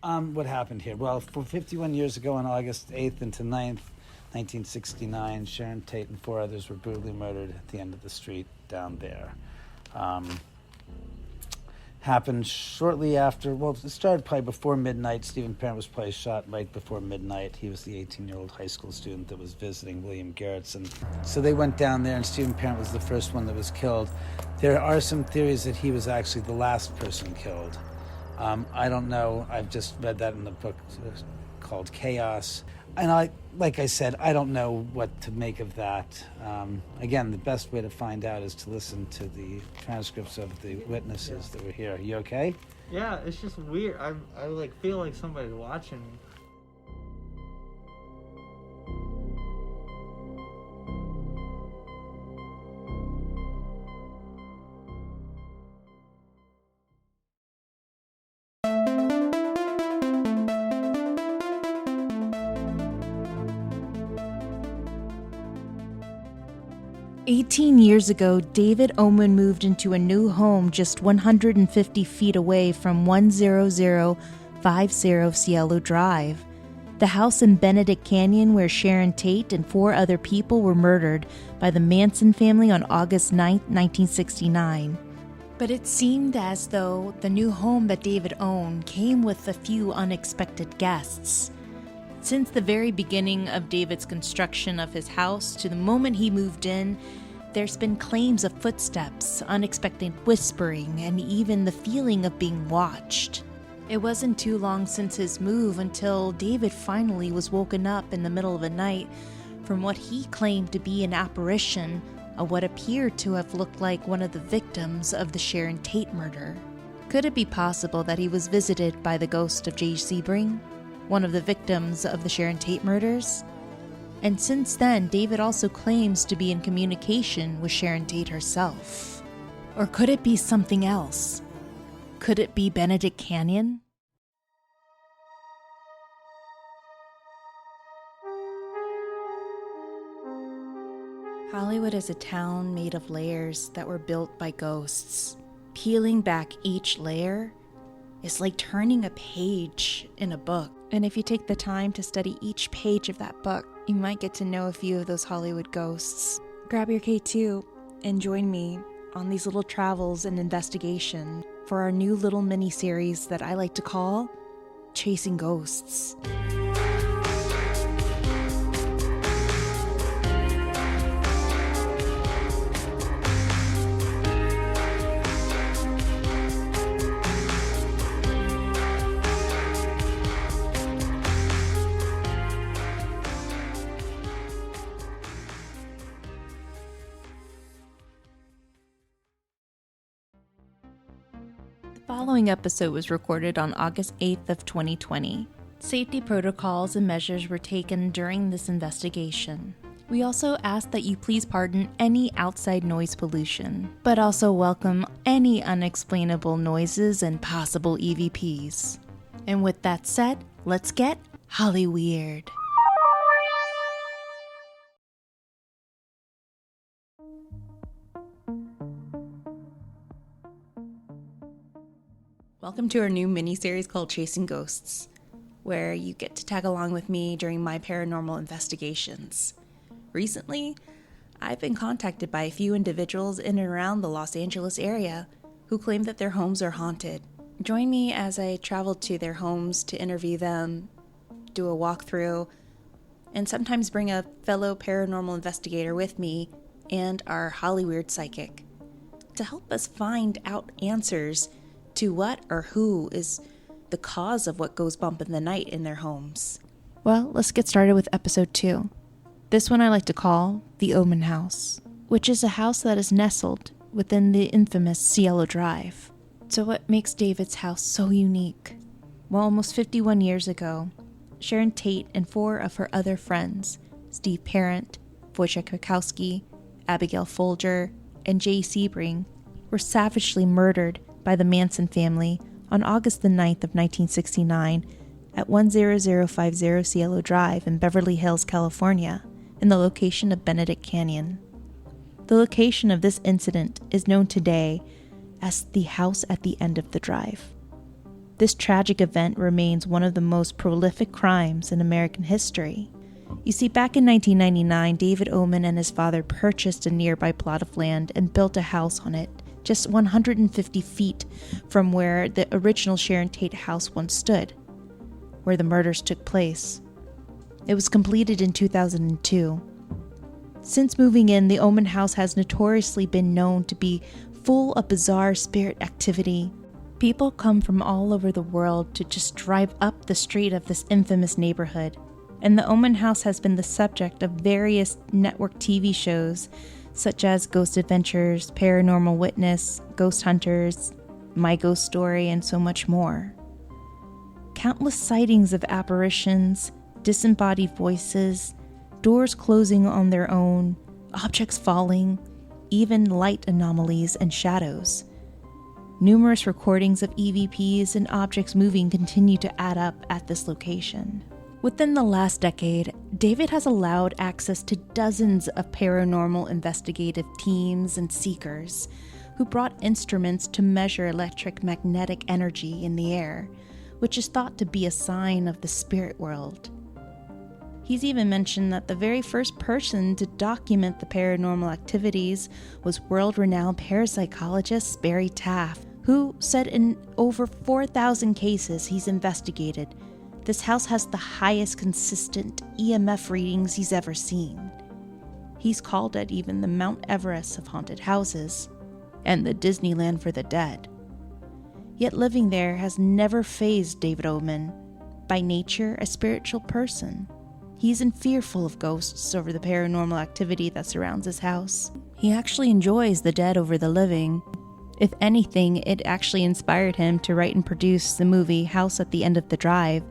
What happened here? Well, for 51 years ago on August 8th into 9th, 1969, Sharon Tate and 4 others were brutally murdered at the end of the street down there. Happened shortly after, well, it started probably before midnight. Stephen Parent was probably shot right before midnight. He was the 18-year-old high school student that was visiting William Garrettson. So they went down there, and Stephen Parent was the first one that was killed. There are some theories that he was actually the last person killed. I don't know. I've just read that in the book called Chaos. And like I said, I don't know what to make of that. Again, the best way to find out is to listen to the transcripts of the witnesses that were here. Are you okay? Yeah, it's just weird. I like feel like somebody's watching me. "18 years ago, David Oman moved into a new home just 150 feet away from 10050 Cielo Drive, the house in Benedict Canyon where Sharon Tate and 4 other people were murdered by the Manson family on August 9, 1969. But it seemed as though the new home that David owned came with a few unexpected guests. Since the very beginning of David's construction of his house to the moment he moved in, there's been claims of footsteps, unexpected whispering, and even the feeling of being watched. It wasn't too long since his move until David finally was woken up in the middle of the night from what he claimed to be an apparition of what appeared to have looked like one of the victims of the Sharon Tate murder. Could it be possible that he was visited by the ghost of Jay Sebring, one of the victims of the Sharon Tate murders? And since then, David also claims to be in communication with Sharon Tate herself. Or could it be something else? Could it be Benedict Canyon? Hollywood is a town made of layers that were built by ghosts. Peeling back each layer is like turning a page in a book. And if you take the time to study each page of that book, you might get to know a few of those Hollywood ghosts. Grab your K2 and join me on these little travels and investigation for our new little mini-series that I like to call Chasing Ghosts. The following episode was recorded on August 8th of 2020. Safety protocols and measures were taken during this investigation. We also ask that you please pardon any outside noise pollution, but also welcome any unexplainable noises and possible EVPs. And with that said, let's get Hollyweird. Welcome to our new mini-series called Chasing Ghosts, where you get to tag along with me during my paranormal investigations. Recently, I've been contacted by a few individuals in and around the Los Angeles area who claim that their homes are haunted. Join me as I travel to their homes to interview them, do a walkthrough, and sometimes bring a fellow paranormal investigator with me and our Hollyweird psychic to help us find out answers to what or who is the cause of what goes bump in the night in their homes. Well, let's get started with episode 2. This one I like to call the Oman House, which is a house that is nestled within the infamous Cielo Drive. So what makes David's house so unique? Well, almost 51 years ago, Sharon Tate and 4 of her other friends, Steve Parent, Wojciech Krakowski, Abigail Folger, and Jay Sebring, were savagely murdered by the Manson family on August the 9th of 1969 at 10050 Cielo Drive in Beverly Hills, California, in the location of Benedict Canyon. The location of this incident is known today as the house at the end of the drive. This tragic event remains one of the most prolific crimes in American history. You see, back in 1999, David Oman and his father purchased a nearby plot of land and built a house on it, just 150 feet from where the original Sharon Tate house once stood, where the murders took place. It was completed in 2002. Since moving in, the Oman House has notoriously been known to be full of bizarre spirit activity. People come from all over the world to just drive up the street of this infamous neighborhood, and the Oman House has been the subject of various network TV shows such as Ghost Adventures, Paranormal Witness, Ghost Hunters, My Ghost Story, and so much more. Countless sightings of apparitions, disembodied voices, doors closing on their own, objects falling, even light anomalies and shadows. Numerous recordings of EVPs and objects moving continue to add up at this location. Within the last decade, David has allowed access to dozens of paranormal investigative teams and seekers who brought instruments to measure electromagnetic energy in the air, which is thought to be a sign of the spirit world. He's even mentioned that the very first person to document the paranormal activities was world-renowned parapsychologist Barry Taft, who said in over 4,000 cases he's investigated, this house has the highest consistent EMF readings he's ever seen. He's called it even the Mount Everest of haunted houses and the Disneyland for the dead. Yet living there has never fazed David Oman, by nature a spiritual person. He isn't fearful of ghosts over the paranormal activity that surrounds his house. He actually enjoys the dead over the living. If anything, it actually inspired him to write and produce the movie House at the End of the Drive,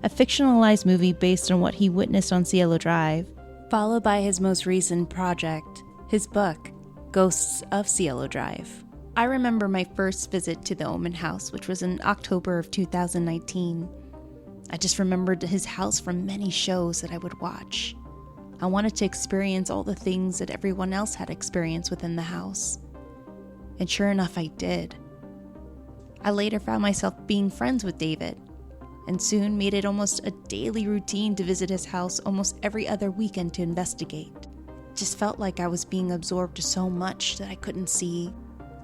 a fictionalized movie based on what he witnessed on Cielo Drive, followed by his most recent project, his book, Ghosts of Cielo Drive. I remember my first visit to the Oman House, which was in October of 2019. I just remembered his house from many shows that I would watch. I wanted to experience all the things that everyone else had experienced within the house. And sure enough, I did. I later found myself being friends with David, and soon made it almost a daily routine to visit his house almost every other weekend to investigate. It just felt like I was being absorbed to so much that I couldn't see,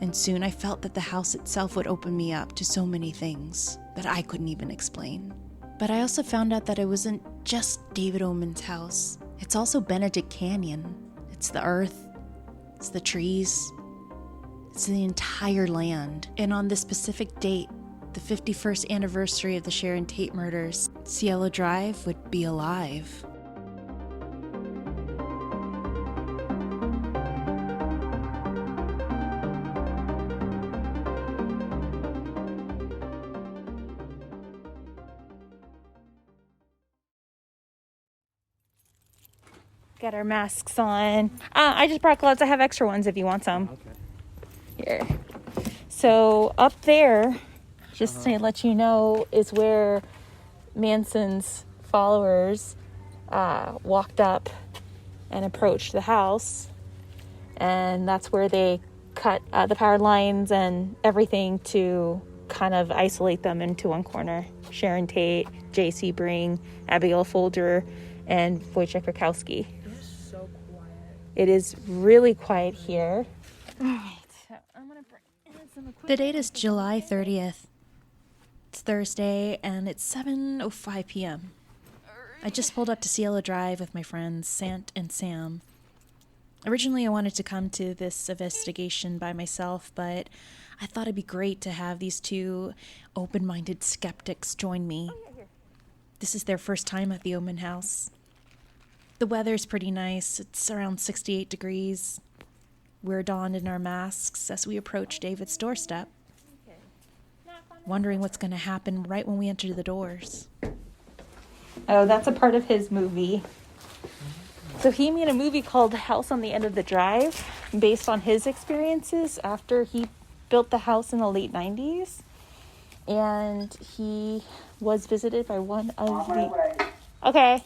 and soon I felt that the house itself would open me up to so many things that I couldn't even explain. But I also found out that it wasn't just David Oman's house. It's also Benedict Canyon. It's the earth, it's the trees, it's the entire land. And on this specific date, the 51st anniversary of the Sharon Tate murders, Cielo Drive would be alive. Got our masks on. I just brought gloves. I have extra ones if you want some. Okay. Here. So up there, just to let you know, is where Manson's followers walked up and approached the house. And that's where they cut the power lines and everything to kind of isolate them into one corner. Sharon Tate, J.C. Bring, Abigail Folger, and Wojciech Rakowski. It is really quiet here. All right, so I'm gonna bring in some equipment. The date is July 30th. It's Thursday, and it's 7:05 p.m. I just pulled up to Cielo Drive with my friends Sant and Sam. Originally, I wanted to come to this investigation by myself, but I thought it'd be great to have these two open-minded skeptics join me. This is their first time at the Oman House. The weather's pretty nice. It's around 68 degrees. We're donned in our masks as we approach David's doorstep, wondering what's going to happen right when we enter the doors. Oh, that's a part of his movie. So he made a movie called House on the End of the Drive based on his experiences after he built the house in the late 90s. And he was visited by one of the... Okay.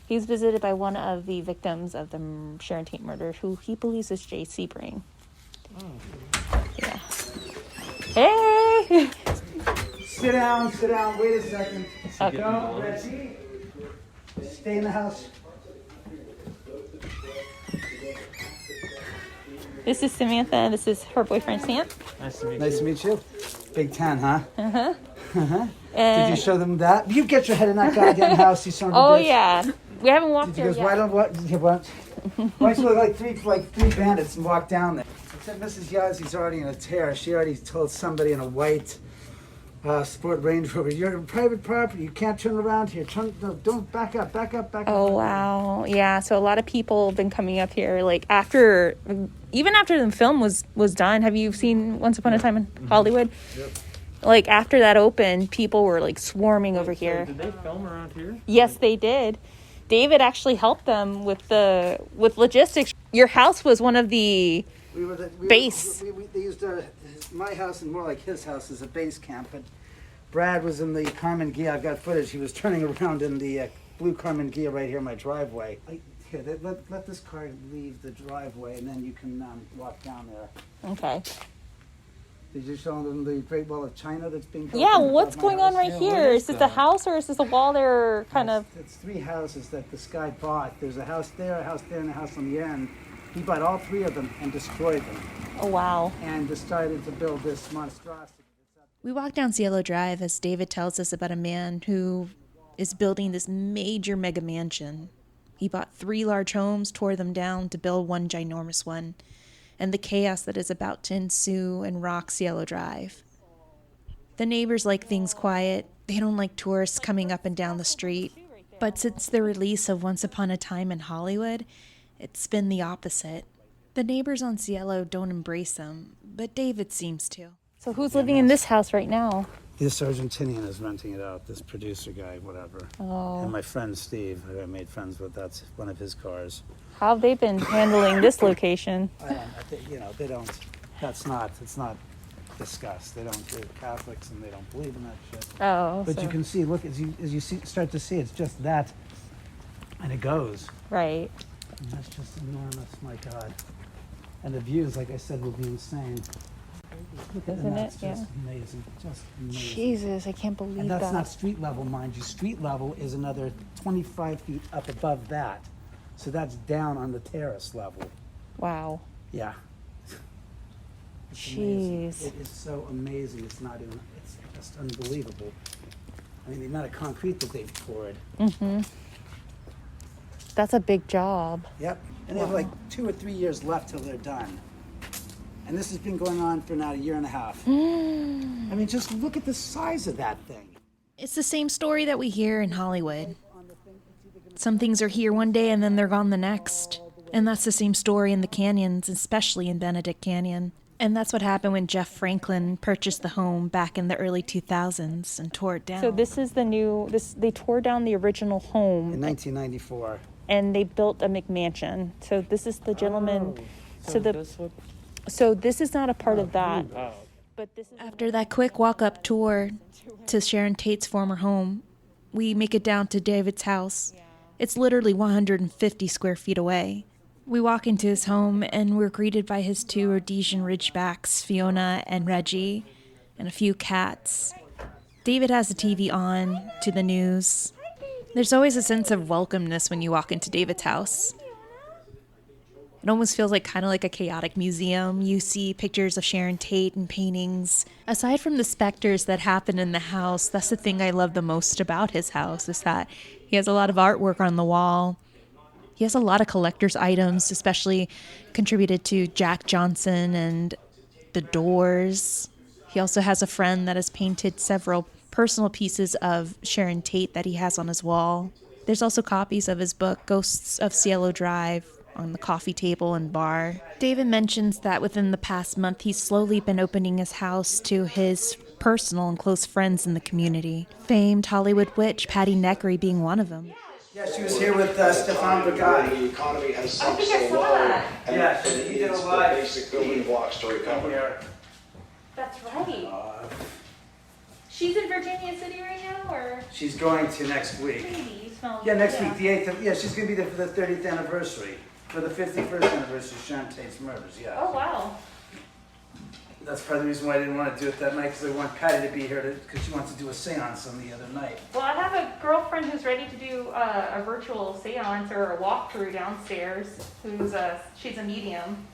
He was visited by one of the victims of the Sharon Tate murder, who he believes is J.C. Bring. Yeah. Hey! Sit down, wait a second. Okay. Go, Reggie. Stay in the house. This is Samantha. This is her boyfriend, Sam. Nice to meet Nice to meet you. Big Ten, huh? Uh-huh. Uh-huh. Did And, you show them that? You get your head in that goddamn house, you son of a oh, bitch. yeah. We haven't walked He there goes, yet. why don't what? Why don't you look like three bandits and walk down there? Except Mrs. Yazzi's already in a tear. She already told somebody in a white Sport Range Rover, "You're in private property. You can't turn around here. No, don't back up. Oh, wow. Yeah, so a lot of people have been coming up here, like, even after the film was done. Have you seen Once Upon a Time in Hollywood? Yep. Like, after that opened, people were, like, swarming over here. Did they film around here? Yes, they did. David actually helped them with logistics. Your house was one of the base. They used my house and more like his house as a base camp. But Brad was in the Carmen Ghia. I've got footage. He was turning around in the blue Carmen Ghia right here in my driveway. Here, let this car leave the driveway, and then you can walk down there. Okay. Did you show them the Great Wall of China that's being built? Yeah, in what's my going house? on right here? Is this a house or is this a wall there kind of? It's three houses that this guy bought. There's a house there, and a house on the end. He bought all three of them and destroyed them, Oh, wow. and decided to build this monstrosity. We walk down Cielo Drive as David tells us about a man who is building this major mega mansion. He bought 3 large homes, tore them down to build one ginormous one, and the chaos that is about to ensue and rock Cielo Drive. The neighbors like things quiet. They don't like tourists coming up and down the street. But since the release of Once Upon a Time in Hollywood, it's been the opposite. The neighbors on Cielo don't embrace them, but David seems to. So who's living in this house right now? This Argentinian is renting it out, this producer guy, whatever. Oh. And my friend Steve, who I made friends with, that's one of his cars. How have they been handling this location? They don't, it's not discussed. They don't, they're Catholics and they don't believe in that shit. Oh, But so- you can see, look, as you start to see, it's just that, and it goes. Right. And that's just enormous, my God. And the views, like I said, will be insane. Look at Isn't that, it? it's Yeah. just amazing, just amazing. Jesus, I can't believe And that's that. not street level, mind you. Street level is another 25 feet up above that. So that's down on the terrace level. Wow. Yeah. It's amazing. Jeez. It is so amazing. It's just unbelievable. I mean, the amount of concrete that they've poured. Mm-hmm. That's a big job. Yep. And they have like 2 or 3 years left till they're done. And this has been going on for now a year and a half. I mean, just look at the size of that thing. It's the same story that we hear in Hollywood. Some things are here one day and then they're gone the next. And that's the same story in the canyons, especially in Benedict Canyon. And that's what happened when Jeff Franklin purchased the home back in the early 2000s and tore it down. So this is they tore down the original home In 1994. and they built a McMansion. So this is the gentleman. Oh, So this is not a part of that. Oh. But this is After that quick walk-up tour to Sharon Tate's former home, we make it down to David's house. It's literally 150 square feet away. We walk into his home and we're greeted by his 2 Rhodesian Ridgebacks, Fiona and Reggie, and a few cats. David has the TV on to the news. There's always a sense of welcomeness when you walk into David's house. It almost feels like kind of like a chaotic museum. You see pictures of Sharon Tate and paintings. Aside from the specters that happen in the house, that's the thing I love the most about his house, is that he has a lot of artwork on the wall. He has a lot of collector's items, especially contributed to Jack Johnson and the Doors. He also has a friend that has painted several personal pieces of Sharon Tate that he has on his wall. There's also copies of his book, Ghosts of Cielo Drive, on the coffee table and bar. David mentions that within the past month, he's slowly been opening his house to his personal and close friends in the community. Famed Hollywood witch Patty Neckery being one of them. Yeah, she was here with Stefan Bagatti. The economy has sunk so low, and Yeah, it he did a needs the live basic building blocks to recover. That's right. She's in Virginia City right now, or She's going to next week. maybe you smell. Yeah, next week, the 8th of, yeah, she's going to be there for the 30th anniversary. For the 51st anniversary of Sharon Tate's murders, yeah. Oh wow. That's part of the reason why I didn't want to do it that night, because I want Patty to be here because she wants to do a seance on the other night. Well, I have a girlfriend who's ready to do a virtual seance or a walkthrough downstairs. She's a medium.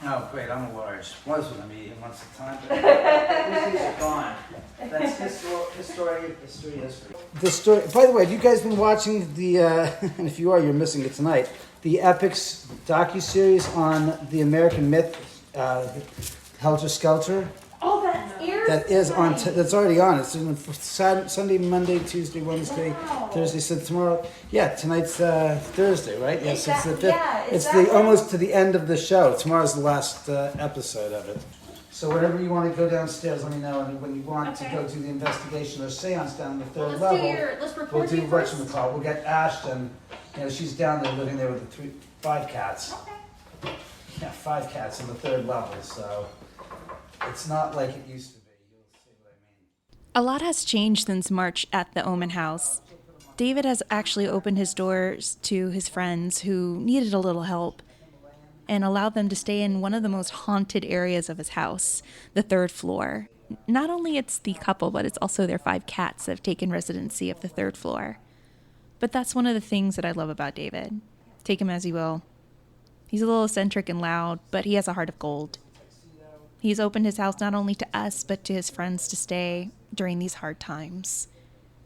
Oh, great, I'm a large. Was with a medium once a time, but these are gone. That's history. The story, by the way, have you guys been watching the, and if you are, you're missing it tonight, the Epics docuseries on the American myth, Helter Skelter? Oh, that's airs. That is on. That's already on. It's in Sunday, Monday, Tuesday, Wednesday, Thursday. So tomorrow. Yeah, tonight's Thursday, right? Yes, it's the fifth. Yeah, it's the almost to the end of the show. Tomorrow's the last episode of it. So whenever you want to go downstairs, let me know. And when you want to go do the investigation or seance down on the third level, let's record we'll do you first. whatchamacallit. We'll get Ashton. She's down there living there with the 5 cats. Okay. Yeah, 5 cats on the third level. So. It's not like it used to be. You'll see what I mean. A lot has changed since March at the Oman House. David has actually opened his doors to his friends who needed a little help and allowed them to stay in one of the most haunted areas of his house, the 3rd floor. Not only it's the couple, but it's also their 5 cats that have taken residency of the 3rd floor. But that's one of the things that I love about David. Take him as you will. He's a little eccentric and loud, but he has a heart of gold. He's opened his house not only to us, but to his friends to stay during these hard times.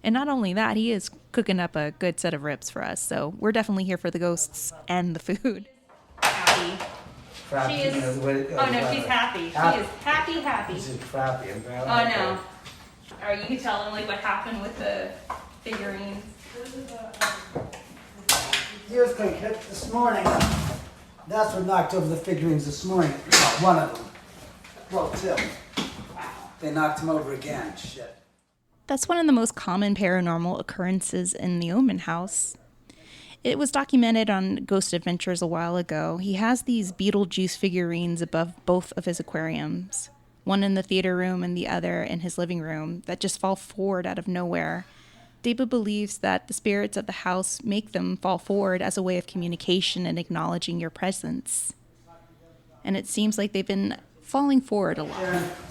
And not only that, he is cooking up a good set of ribs for us, so we're definitely here for the ghosts and the food. Happy. Crappy, She is. She's happy. She is happy. This is crappy. Oh no. Or you can tell them like what happened with the figurines. The earthquake hit this morning. That's what knocked over the figurines this morning. Oh, one of them. Well, 2. They knocked him over again. Shit. That's one of the most common paranormal occurrences in the Oman House. It was documented on Ghost Adventures a while ago. He has these Beetlejuice figurines above both of his aquariums, one in the theater room and the other in his living room, that just fall forward out of nowhere. David believes that the spirits of the house make them fall forward as a way of communication and acknowledging your presence. And it seems like they've been falling forward a lot.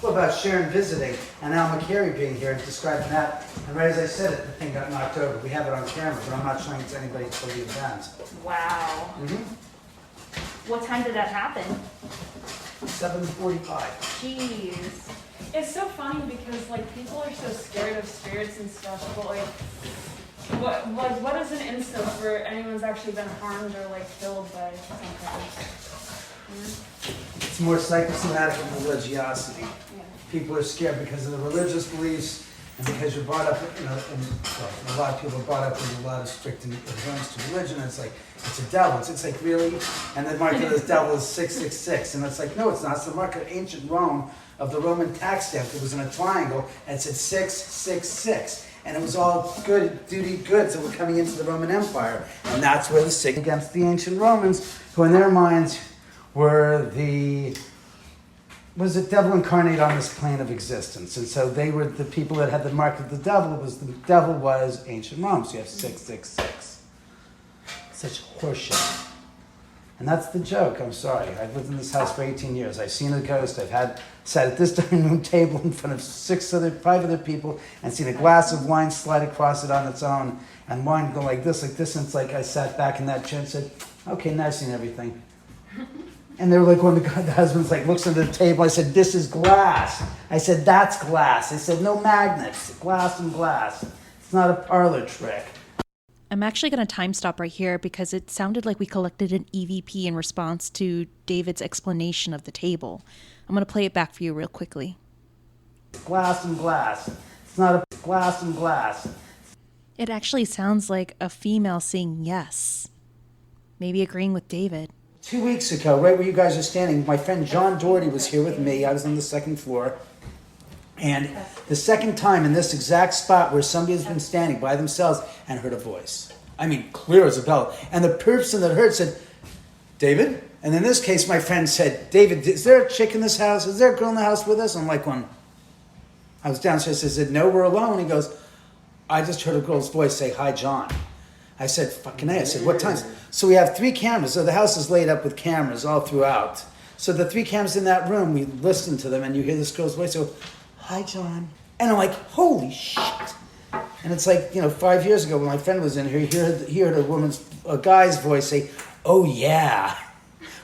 What about Sharon visiting and Al McCary being here and describing that? And right as I said it, the thing got knocked over. We have it on camera, but I'm not showing it to anybody until the event. Wow. What time did that happen? 7:45. Jeez. It's so funny because like people are so scared of spirits and stuff, but like what is an instance where anyone's actually been harmed or like killed by something? It's more psychosomatic than religiosity. Yeah. People are scared because of the religious beliefs and because you're brought up, a lot of people are brought up with a lot of strict adherence to religion. And it's like, it's a devil. It's like, really? And the mark of this devil is 666. And it's like, no, it's not. It's the mark of ancient Rome of the Roman tax stamp that was in a triangle and it said 666. And it was all duty goods that were coming into the Roman Empire. And that's where the 6 against the ancient Romans, who in their minds were was the devil incarnate on this plane of existence. And so they were the people that had the mark of the devil. The devil was ancient Rome. So you have 666. Such horseshit. And that's the joke. I'm sorry. I've lived in this house for 18 years. I've seen a ghost. I've sat at this dining room table in front of 5 other people and seen a glass of wine slide across it on its own and wine go like this. And it's like I sat back in that chair and said, okay, now I've seen everything. And they were like, when the husband's like, looks under the table, I said, this is glass. I said, that's glass. I said, no magnets, glass and glass. It's not a parlor trick. I'm actually going to time stop right here because it sounded like we collected an EVP in response to David's explanation of the table. I'm going to play it back for you real quickly. Glass and glass. It's not a glass and glass. It actually sounds like a female saying yes. Maybe agreeing with David. 2 weeks ago, right where you guys are standing, my friend John Doherty was here with me. I was on the 2nd floor. And the second time in this exact spot where somebody has been standing by themselves and heard a voice. I mean, clear as a bell. And the person that heard said, David? And in this case, my friend said, David, is there a chick in this house? Is there a girl in the house with us? I'm like, I was downstairs. I said, no, we're alone. He goes, I just heard a girl's voice say, hi, John. I said, fucking A. I said, what time? So we have 3 cameras. So the house is laid up with cameras all throughout. So the 3 cameras in that room, we listen to them, and you hear this girl's voice go, "Hi, John," and I'm like, "Holy shit!" And it's like, 5 years ago when my friend was in here, he heard a guy's voice say, "Oh yeah,"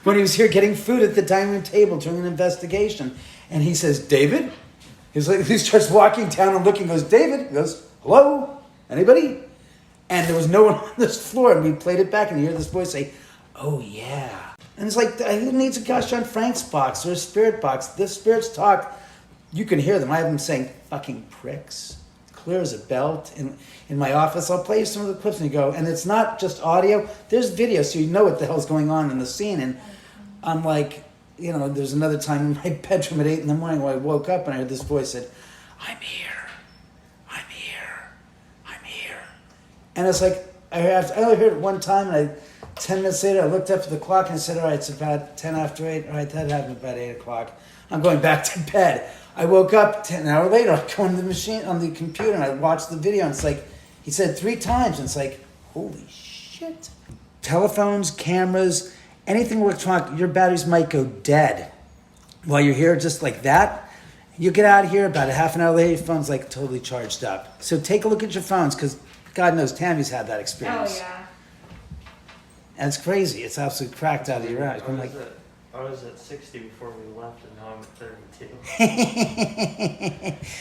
when he was here getting food at the dining room table during an investigation, and he says, "David." He's like, he starts walking down and looking, goes, "David." He goes, "Hello? Anybody?" And there was no one on this floor, and we played it back, and you hear this voice say, "Oh yeah." And it's like, who needs a Gosh Darn Frank's box or a spirit box? The spirits talk. You can hear them. I have them saying, "Fucking pricks." Clear as a belt. In my office, I'll play you some of the clips and you go, and it's not just audio. There's video, so you know what the hell's going on in the scene. And I'm like, there's another time in my bedroom at 8 in the morning where I woke up and I heard this voice said, "I'm here. I'm here. I'm here." And it's like, I only heard it one time, and 10 minutes later, I looked up at the clock and I said, "All right, it's about 10 after 8. All right, that happened about 8 o'clock. I'm going back to bed." I woke up an hour later, I go on the machine, on the computer, and I watched the video, and it's like, he said 3 times, and it's like, holy shit. Telephones, cameras, anything electronic, your batteries might go dead while you're here just like that. You get out of here, about a half an hour later, your phone's like totally charged up. So take a look at your phones, because God knows Tammy's had that experience. Oh, yeah. And it's crazy. It's absolutely cracked out of your eyes. I'm like, I was at 60 before we left, and now I'm at 32.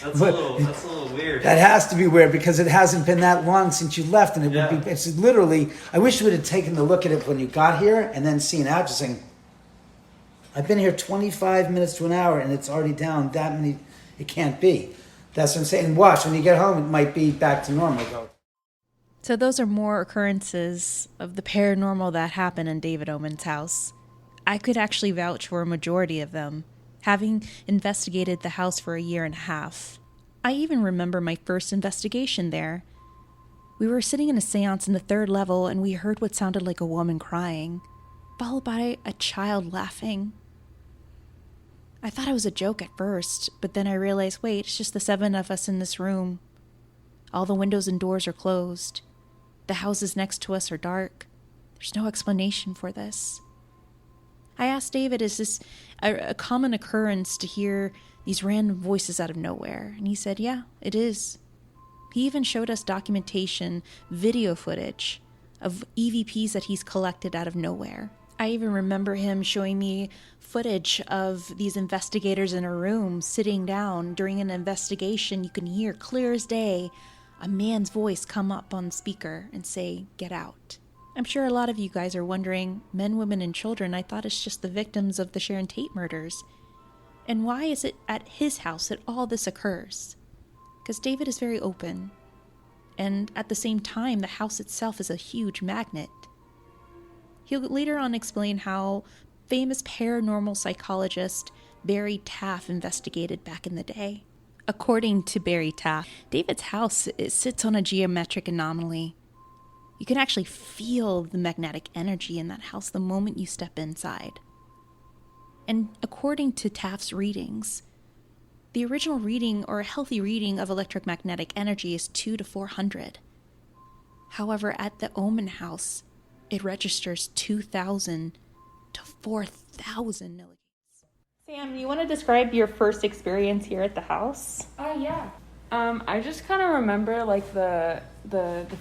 That's a little weird. That has to be weird because it hasn't been that long since you left, and would be. It's literally. I wish you would have taken a look at it when you got here, and then seen out, just saying, "I've been here 25 minutes to an hour, and it's already down that many. It can't be." That's what I'm saying. Watch when you get home; it might be back to normal. Go. So those are more occurrences of the paranormal that happen in David Oman's house. I could actually vouch for a majority of them, having investigated the house for 1.5 years. I even remember my first investigation there. We were sitting in a seance in the 3rd level, and we heard what sounded like a woman crying, followed by a child laughing. I thought it was a joke at first, but then I realized, wait, it's just the 7 of us in this room. All the windows and doors are closed. The houses next to us are dark. There's no explanation for this. I asked David, is this a common occurrence to hear these random voices out of nowhere? And he said, yeah, it is. He even showed us documentation, video footage of EVPs that he's collected out of nowhere. I even remember him showing me footage of these investigators in a room sitting down during an investigation. You can hear clear as day a man's voice come up on speaker and say, "Get out." I'm sure a lot of you guys are wondering, men, women, and children, I thought it's just the victims of the Sharon Tate murders. And why is it at his house that all this occurs? Because David is very open. And at the same time, the house itself is a huge magnet. He'll later on explain how famous paranormal psychologist Barry Taff investigated back in the day. According to Barry Taff, David's house sits on a geometric anomaly. You can actually feel the magnetic energy in that house the moment you step inside. And according to Taft's readings, the original reading or a healthy reading of electromagnetic energy is 200 to 400. However, at the Oman House, it registers 2,000 to 4,000 milligrams. Sam, you want to describe your first experience here at the house? Oh, yeah. I just kind of remember, like, the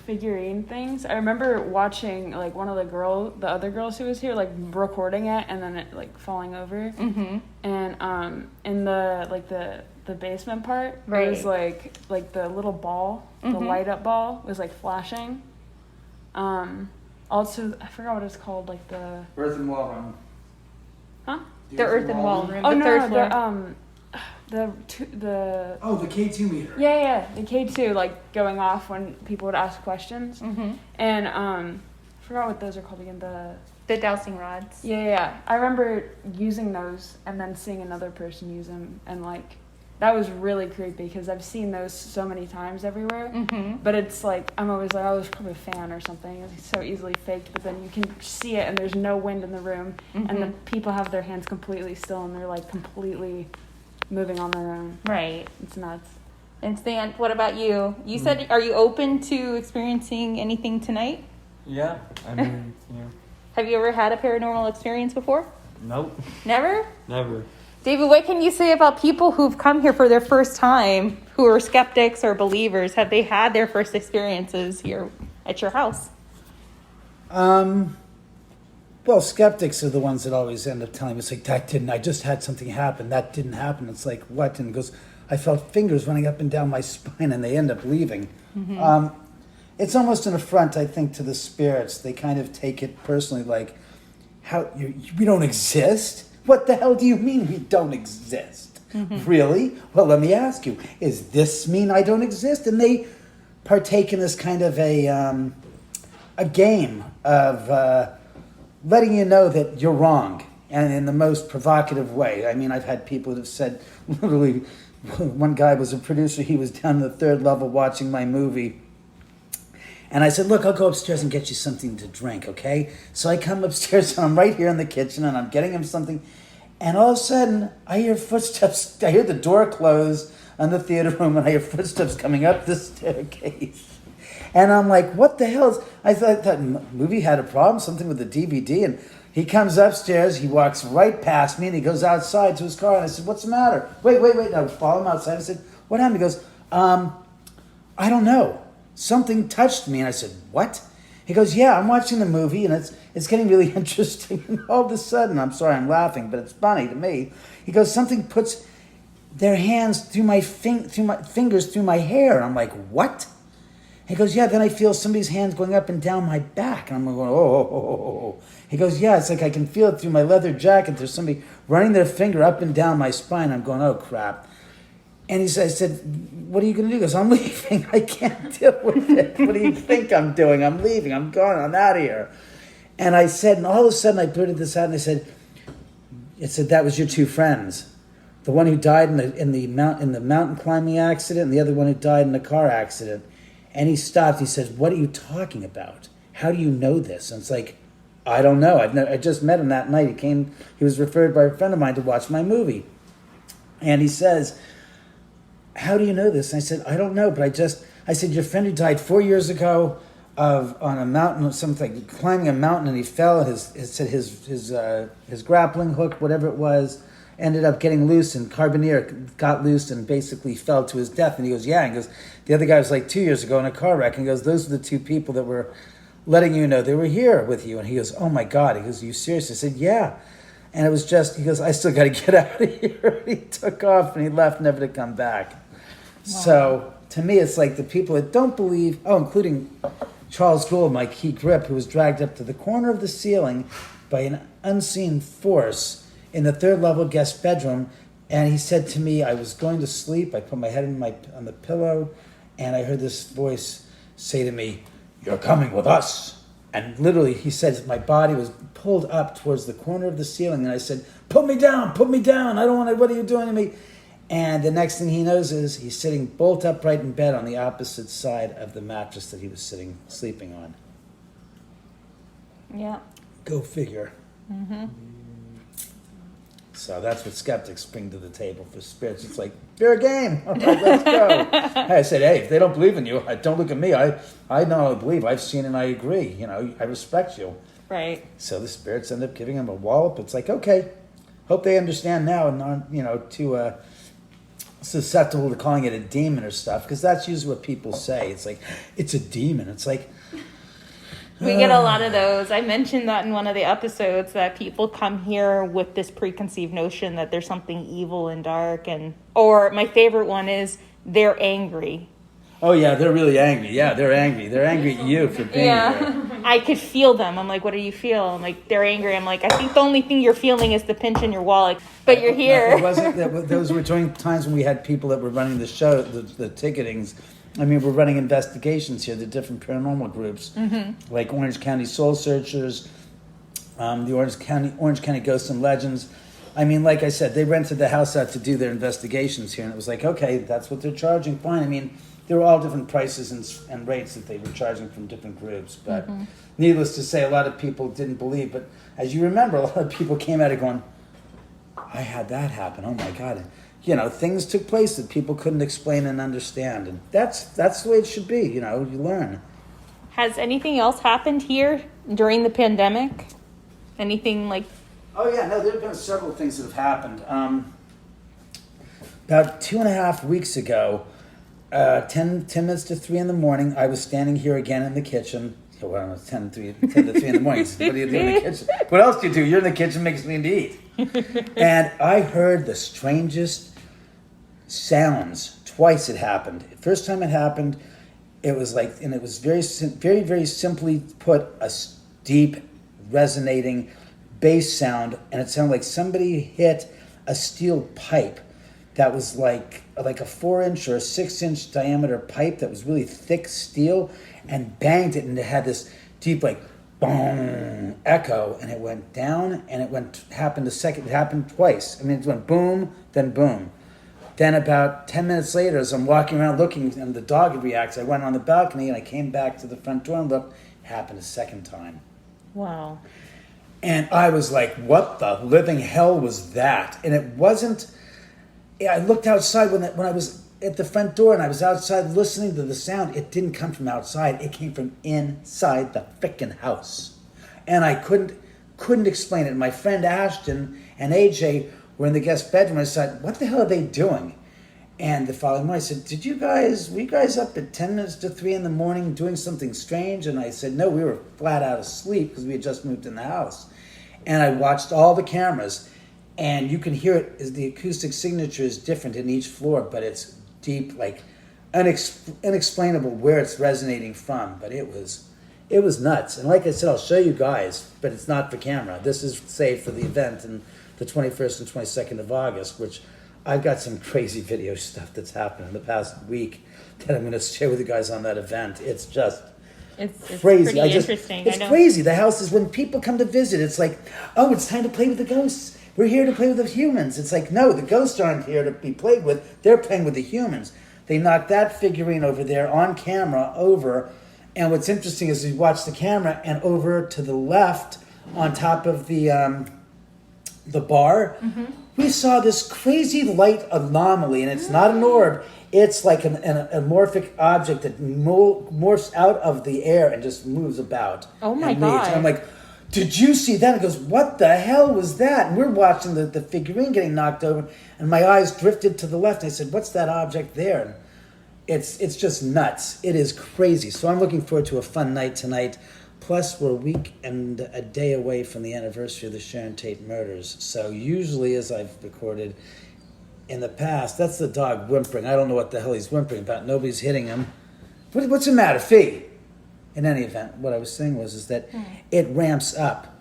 figurine things. I remember watching, like, one of the other girls who was here, like, recording it and then it, like, falling over. Mm-hmm. And in the basement part, right, it was, like the little ball, mm-hmm, the light-up ball was, like, flashing. Also, I forgot what it's called, like the... Earth and wall room. Huh? The earth and wall room. Oh, the no, third no, floor. the Oh, the K2 meter. Yeah, the K2, like, going off when people would ask questions. Mm-hmm. And, I forgot what those are called again, The dowsing rods. Yeah. I remember using those and then seeing another person use them, and, like, that was really creepy because I've seen those so many times everywhere. Mm-hmm. But it's like, I'm always like, oh, it was probably a fan or something. It's so easily faked, but then you can see it and there's no wind in the room, mm-hmm, and the people have their hands completely still and they're, like, completely moving on their own. Right. It's nuts. And Stan, what about you? You said, are you open to experiencing anything tonight? Yeah, I mean, Have you ever had a paranormal experience before? Nope. Never? Never. David, what can you say about people who've come here for their first time, who are skeptics or believers? Have they had their first experiences here at your house? Well, skeptics are the ones that always end up telling me, it's like, I just had something happen. That didn't happen. It's like, what? And it goes, I felt fingers running up and down my spine, and they end up leaving. Mm-hmm. It's almost an affront, I think, to the spirits. They kind of take it personally, like, we don't exist? What the hell do you mean we don't exist? Mm-hmm. Really? Well, let me ask you, is this mean I don't exist? And they partake in this kind of a game of letting you know that you're wrong, and in the most provocative way. I mean, I've had people that have said, literally, one guy was a producer, he was down on the third level watching my movie, and I said, look, I'll go upstairs and get you something to drink, okay? So I come upstairs, and I'm right here in the kitchen, and I'm getting him something, and all of a sudden, I hear footsteps, I hear the door close on the theater room, and I hear footsteps coming up the staircase. And I'm like, what the hell is... I thought that movie had a problem, something with the DVD, and he comes upstairs, he walks right past me, and he goes outside to his car, and I said, what's the matter? Wait, no, follow him outside. I said, what happened? He goes, I don't know. Something touched me, and I said, what? He goes, yeah, I'm watching the movie, and it's getting really interesting, and all of a sudden, I'm sorry I'm laughing, but it's funny to me, he goes, something puts their hands through my fingers through my hair, and I'm like, what? He goes, yeah, then I feel somebody's hands going up and down my back. And I'm going, oh. He goes, yeah, it's like I can feel it through my leather jacket. There's somebody running their finger up and down my spine. I'm going, oh, crap. And I said, what are you going to do? He goes, I'm leaving. I can't deal with it. What do you think I'm doing? I'm leaving. I'm gone. I'm out of here. And I said, and all of a sudden I blurted this out, and I said, that was your two friends. The one who died in the mountain climbing accident, and the other one who died in a car accident. And he stopped. He said, what are you talking about? How do you know this? And it's like, I don't know. I just met him that night. He was referred by a friend of mine to watch my movie. And he says, how do you know this? And I said, I don't know, but I said, your friend who died 4 years ago on a mountain or something, climbing a mountain, and he fell, and his grappling hook, whatever it was, ended up getting loose, and carabiner got loose and basically fell to his death. And he goes, yeah. And he goes, the other guy was like 2 years ago in a car wreck. And he goes, those are the two people that were letting you know they were here with you. And he goes, oh my God. He goes, are you serious? I said, yeah. And it was just, he goes, I still got to get out of here. He took off and he left, never to come back. Wow. So to me, it's like the people that don't believe, including Charles Gould, my key grip, who was dragged up to the corner of the ceiling by an unseen force in the third level guest bedroom, and he said to me, I was going to sleep, I put my head on the pillow, and I heard this voice say to me, you're coming with us. And literally, he said, my body was pulled up towards the corner of the ceiling, and I said, put me down, I don't want to, what are you doing to me? And the next thing he knows is he's sitting bolt upright in bed on the opposite side of the mattress that he was sleeping on. Yeah. Go figure. Mm-hmm. So that's what skeptics bring to the table for spirits. It's like, fair game. All right, let's go. I said, hey, if they don't believe in you, don't look at me. I not only believe, I've seen and I agree. I respect you. Right. So the spirits end up giving him a wallop. It's like, okay, hope they understand now and aren't, too susceptible to calling it a demon or stuff, because that's usually what people say. It's like, it's a demon. It's like... We get a lot of those. I mentioned that in one of the episodes, that people come here with this preconceived notion that there's something evil and dark, or my favorite one is they're angry. Oh yeah, they're really angry. Yeah, they're angry. They're angry at you for being there. I could feel them. I'm like, what do you feel? I'm like, they're angry. I'm like, I think the only thing you're feeling is the pinch in your wallet, but you're here. Those were during times when we had people that were running the show, the ticketings. I mean, we're running investigations here, the different paranormal groups, like Orange County Soul Searchers, the Orange County Ghosts and Legends. I mean, like I said, they rented the house out to do their investigations here, and it was like, okay, that's what they're charging, fine. I mean, there were all different prices and rates that they were charging from different groups, but needless to say, a lot of people didn't believe. But as you remember, a lot of people came out of going, I had that happen, oh my God. Things took place that people couldn't explain and understand. And that's the way it should be, you learn. Has anything else happened here during the pandemic? Anything like Oh yeah, no, there have been several things that have happened. About 2.5 weeks ago, 10 minutes to 3 in the morning, I was standing here again in the kitchen. Well, I don't know, 10 to 3 in the morning. What do you do in the kitchen? What else do you do? You're in the kitchen, makes me to eat. And I heard the strangest sounds. Twice it happened. First time it happened, it was like, and it was very, very simply put, a deep, resonating bass sound, and it sounded like somebody hit a steel pipe that was like a 4-inch or a 6-inch diameter pipe that was really thick steel, and banged it, and it had this deep like boom echo, and it went down, and it happened twice. I mean, it went boom, then boom. Then about 10 minutes later, as I'm walking around looking, and the dog reacts, I went on the balcony, and I came back to the front door and looked. It happened a second time. Wow. And I was like, what the living hell was that? And it wasn't... I looked outside when I was at the front door, and I was outside listening to the sound. It didn't come from outside. It came from inside the frickin' house. And I couldn't explain it. My friend Ashton and AJ were in the guest bedroom. I said, what the hell are they doing? And the following morning I said, were you guys up at 10 minutes to 3 in the morning doing something strange? And I said, no, we were flat out asleep because we had just moved in the house. And I watched all the cameras, and you can hear it, as the acoustic signature is different in each floor, but it's deep, like unexplainable where it's resonating from. But it was nuts. And like I said, I'll show you guys, but it's not for camera. This is saved for the event in the 21st and 22nd of August, which I've got some crazy video stuff that's happened in the past week that I'm going to share with you guys on that event. It's just It's crazy. pretty interesting. It's crazy. The house is, when people come to visit, it's like, oh, it's time to play with the ghosts. We're here to play with the humans. It's like, no, the ghosts aren't here to be played with. They're playing with the humans. They knocked that figurine over there on camera over. And what's interesting is we watch the camera, and over to the left on top of the bar, we saw this crazy light anomaly. And it's not an orb. It's like an amorphic object that morphs out of the air and just moves about. Oh my and God. And I'm like, did you see that? It goes, what the hell was that? And we're watching the figurine getting knocked over, and my eyes drifted to the left. And I said, what's that object there? And it's just nuts. It is crazy. So I'm looking forward to a fun night tonight. Plus, we're a week and a day away from the anniversary of the Sharon Tate murders. So usually, as I've recorded in the past, that's the dog whimpering. I don't know what the hell he's whimpering about. Nobody's hitting him. What's the matter, Fee? In any event, what I was saying was that it ramps up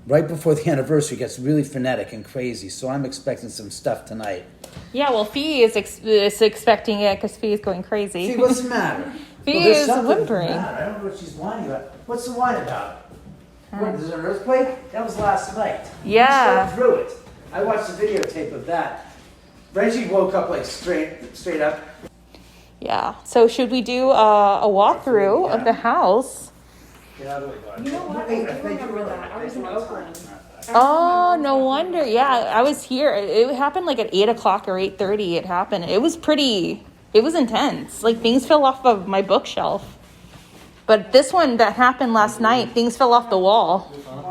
right before the anniversary. It gets really frenetic and crazy. So I'm expecting some stuff tonight. Yeah, well, Fee is expecting it because Fee is going crazy. Fee, what's the matter? Fee there's is something whimpering. the matter. I don't know what she's whining about. What's the whine about? What, is there an earthquake? That was last night. Yeah. We slept through it. I watched the videotape of that. Reggie woke up like straight up. Yeah. So should we do a walkthrough of the house? Get out of the way, bud. You know what? Hey, I do remember that. I was in Oakland. Oh, no wonder. Yeah, I was here. It happened like at 8 o'clock or 8:30. It happened. It was intense. Like things fell off of my bookshelf. But this one that happened last night, things fell off the wall. I don't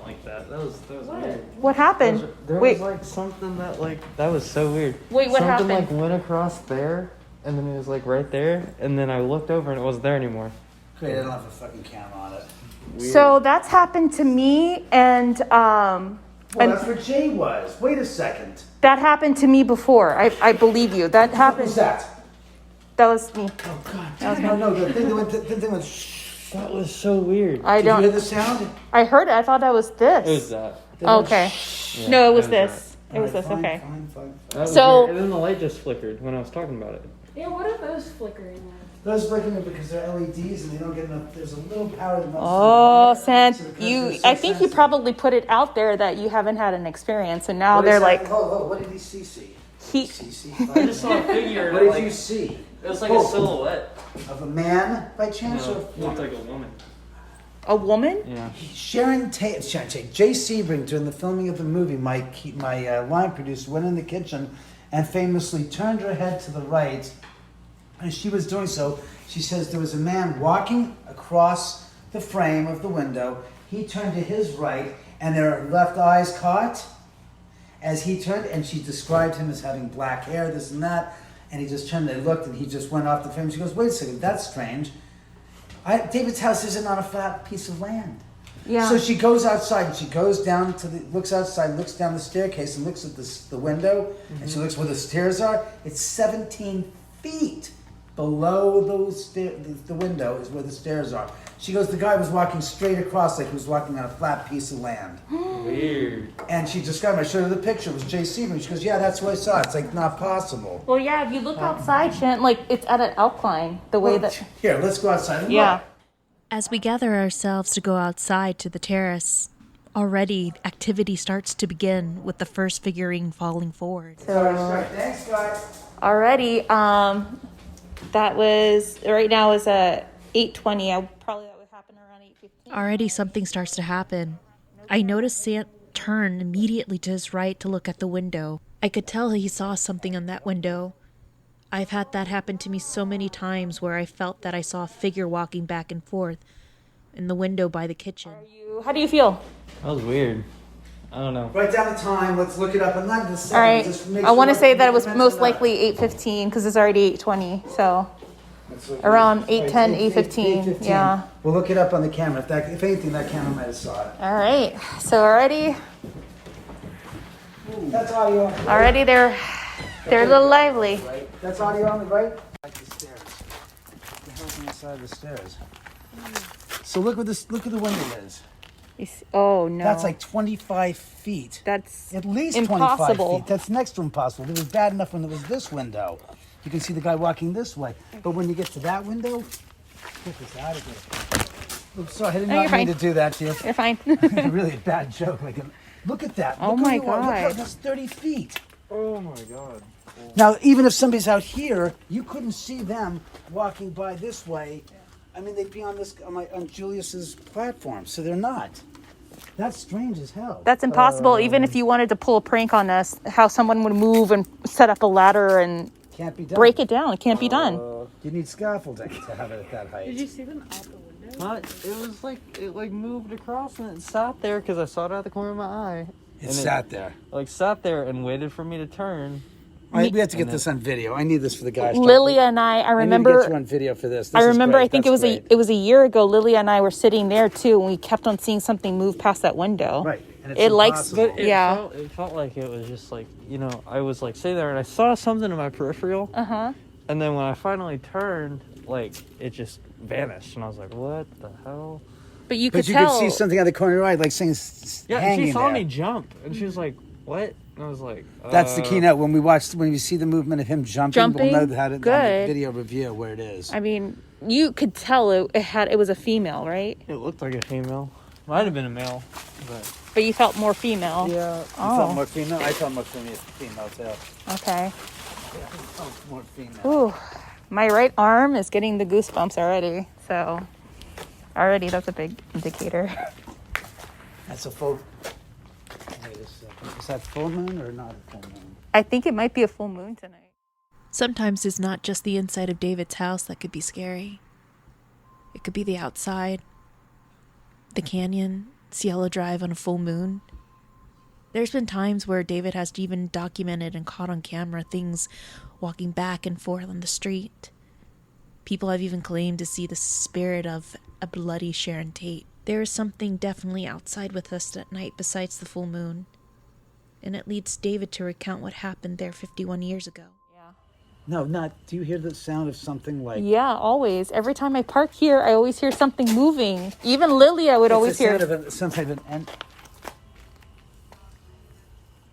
like that. That was weird. What happened? There Wait. was like something that was so weird. Wait, what something happened? like went across there, and then it was like right there, and then I looked over and it wasn't there anymore. Great, I don't have a fucking camera on it. Weird. So that's happened to me, and Well, that's where Jay was. Wait a second. that happened to me before. I believe you. That What happened. was that? That was me. Oh, God. No, the thing went... That was so weird. I Did you don't. hear the sound? I heard it. I thought that was this. It was that. Okay. Yeah, No, it was that this. It was Alright, this. fine, Okay. fine. That was So- weird. And then the light just flickered when I was talking about it. Yeah, what are those flickering like? Those working it because they're LEDs and they don't get enough. There's a little power that melts. Oh, through the Sant, wire, so because you. they're so I think you sensitive. probably put it out there that you haven't had an experience, and now What they're is that? like Oh, what did he see? he. I just saw a figure. What did like, you see? It was like a silhouette. Of a man by chance No, or it looked like a woman. A woman? Yeah. Sharon Tate? Jay Sebring, during the filming of the movie, my line producer, went in the kitchen and famously turned her head to the right. As she was doing so, she says there was a man walking across the frame of the window, He turned to his right, and their left eyes caught as he turned, and she described him as having black hair, this and that. And he just turned, they looked, and he just went off the frame. She goes, wait a second, that's strange. David's house isn't on a flat piece of land. Yeah. So she goes outside, and she goes down to looks outside, looks down the staircase, and looks at the window, and she looks where the stairs are. It's 17 feet below the window is where the stairs are. She goes, the guy was walking straight across like he was walking on a flat piece of land. Weird. And she described it. I showed her the picture. It was Jay Sebring. She goes, yeah, that's what I saw. It's like not possible. Well, yeah, if you look outside, Shannon, like it's at an alpine, the way that... Here, let's go outside and Yeah. look. As we gather ourselves to go outside to the terrace, already activity starts to begin with the first figurine falling forward. Thanks, guys. Already, that was, right now is at 8:20. Probably that would happen around 8:15. Already something starts to happen. I noticed Sant turn immediately to his right to look at the window. I could tell he saw something on that window. I've had that happen to me so many times where I felt that I saw a figure walking back and forth in the window by the kitchen. How do you feel? That was weird. I don't know. Write down the time. Let's look it up. And not the second. All right. Just make I want to sure say that it was we most mess up. likely 8:15 because it's already 8:20. So around 8:10, 8:15. Yeah. We'll look it up on the camera. If anything, that camera might have saw it. All right. So already That's audio. they're a little lively. Right. That's audio on the right. Like the stairs. The hell's on the side of the stairs? So look what the window is. Oh no. That's like 25 feet. That's At least impossible. 25 feet. That's next to impossible. It was bad enough when it was this window. You can see the guy walking this way. But when you get to that window, get this out of here. Oops, sorry, I did No, not you're mean fine. to do that to you. You're fine. Really a bad joke. Look at that. Oh Look my where you are. Look God. how, that's 30 feet. Oh my god. Now, even if somebody's out here, you couldn't see them walking by this way. I mean, they'd be on Julius's platform, so they're not. That's strange as hell. That's impossible. Even if you wanted to pull a prank on us, how someone would move and set up a ladder and Can't be done. break it down. It can't be done. You need scaffolding to have it at that height. Did you see them out the window? Not, it was like, it like moved across and it sat there because I saw it out the corner of my eye. It sat there. Sat there and waited for me to turn. We have to get this on video. I need this for the guys. Lilia and I I need to remember. get you on video for this. I This is remember. great. I think That's it was a year ago. Lilia and I were sitting there too, and we kept on seeing something move past that window. Right. And it's It likes, impossible. But yeah. it felt like it was just like, I was like sitting there and I saw something in my peripheral. Uh-huh. And then when I finally turned, it just vanished. And I was like, what the hell? But you But could you tell. could see something on the corner of your eye, like saying Yeah, and hanging she saw there. me jump. And she was like, what? And I was like, That's the keynote. When we see the movement of him jumping, we'll know how to on the Good. video review where it is. I mean, you could tell it was a female, right? It looked like a female. Might have been a male. But you felt more female. Yeah. You felt more female? I felt more female too. Okay. I felt more female. Ooh, my right arm is getting the goosebumps already. So, already that's a big indicator. That's a full. Wait a second. Is that full moon or not a full moon? I think it might be a full moon tonight. Sometimes it's not just the inside of David's house that could be scary. It could be the outside, the canyon, Cielo Drive on a full moon. There's been times where David has even documented and caught on camera things walking back and forth on the street. People have even claimed to see the spirit of a bloody Sharon Tate. There is something definitely outside with us at night besides the full moon. And it leads David to recount what happened there 51 years ago. No, not. Do you hear the sound of something like? Yeah, always. Every time I park here, I always hear something moving. Even Lily, I would always It's the hear. sound of some type of an.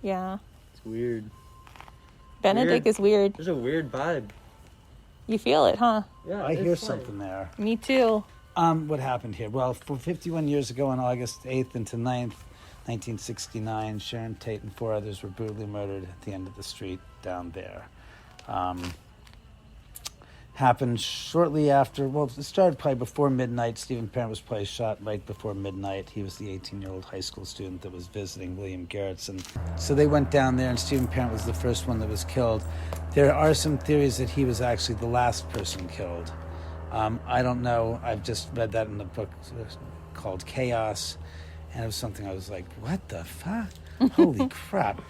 Yeah. It's weird. Benedict is weird. There's a weird vibe. You feel it, huh? Yeah. I it's hear like- something there. Me too. What happened here? Well, for 51 years ago on August 8th into 9th, 1969, Sharon Tate and 4 others were brutally murdered at the end of the street down there. Happened shortly after, well, it started probably before midnight. Stephen Parent was probably shot right before midnight. He was the 18-year-old high school student that was visiting William Garrettson. So they went down there, and Stephen Parent was the first one that was killed. There are some theories that he was actually the last person killed. I don't know. I've just read that in the book called Chaos, and it was something I was like, what the fuck? Holy crap.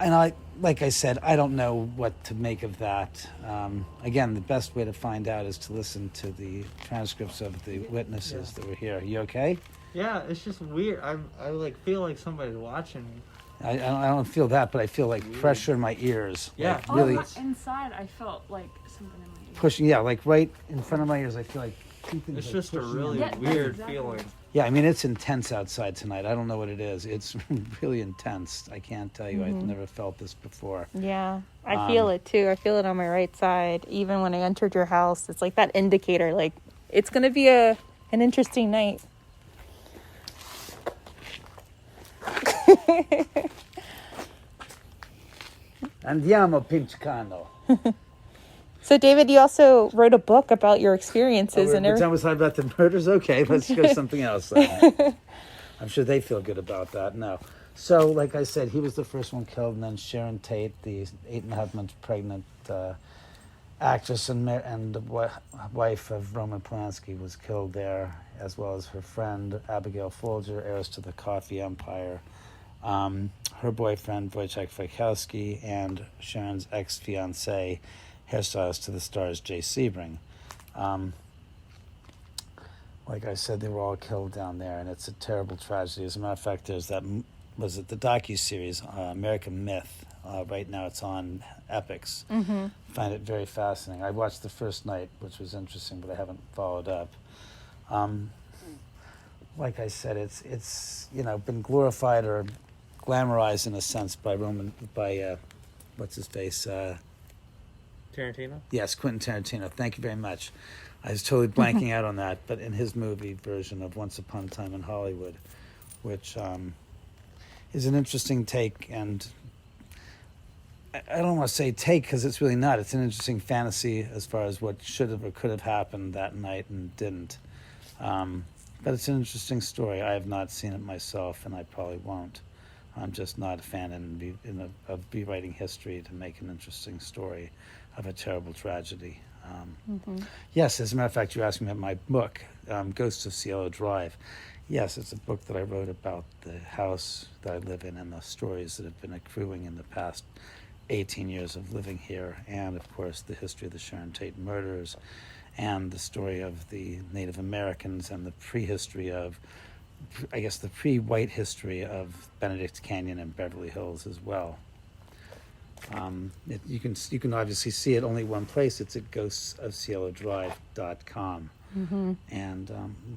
And like I said, I don't know what to make of that. Again, the best way to find out is to listen to the transcripts of the witnesses that were here. You okay? Yeah, it's just weird. I like feel like somebody's watching me. I don't feel that, but I feel like pressure in my ears. Yeah. Like really Inside, I felt like something in my ear. pushing. Yeah, like right in front of my ears. I feel like two things. It's like just a pushing really on Yeah, me. that's weird exactly feeling. what- Yeah, I mean, it's intense outside tonight. I don't know what it is. It's really intense. I can't tell you. I've never felt this before. Yeah, I feel it too. I feel it on my right side. Even when I entered your house, it's like that indicator. Like it's gonna be an interesting night. Andiamo, Pinchicano. So, David, you also wrote a book about your experiences and We're everything. done with talking about the murders? Okay, let's go to something else then. I'm sure they feel good about that. No. So, like I said, he was the first one killed, and then Sharon Tate, the 8.5 months pregnant actress and wife of Roman Polanski, was killed there, as well as her friend Abigail Folger, heiress to the coffee empire. Her boyfriend Wojciech Wojciechowski, and Sharon's ex-fiancé, hairstylist to the stars Jay Sebring. Like I said, they were all killed down there, and it's a terrible tragedy. As a matter of fact, there's that, was it the docuseries, American Myth? Right now it's on Epix. Mm-hmm. Find it very fascinating. I watched the first night, which was interesting, but I haven't followed up. Like I said, it's been glorified or glamorized in a sense by what's his face? Tarantino? Yes, Quentin Tarantino. Thank you very much. I was totally blanking out on that, but in his movie version of Once Upon a Time in Hollywood, which is an interesting take, and I don't want to say take because it's really not. It's an interesting fantasy as far as what should have or could have happened that night and didn't. But it's an interesting story. I have not seen it myself, and I probably won't. I'm just not a fan of rewriting history to make an interesting story of a terrible tragedy. Yes, as a matter of fact, you asked me about my book, Ghosts of Cielo Drive. Yes, it's a book that I wrote about the house that I live in and the stories that have been accruing in the past 18 years of living here, and of course the history of the Sharon Tate murders, and the story of the Native Americans, and the prehistory of, I guess, the pre-white history of Benedict Canyon and Beverly Hills as well. You can obviously see it only one place. It's at ghostsofcielodrive.com. And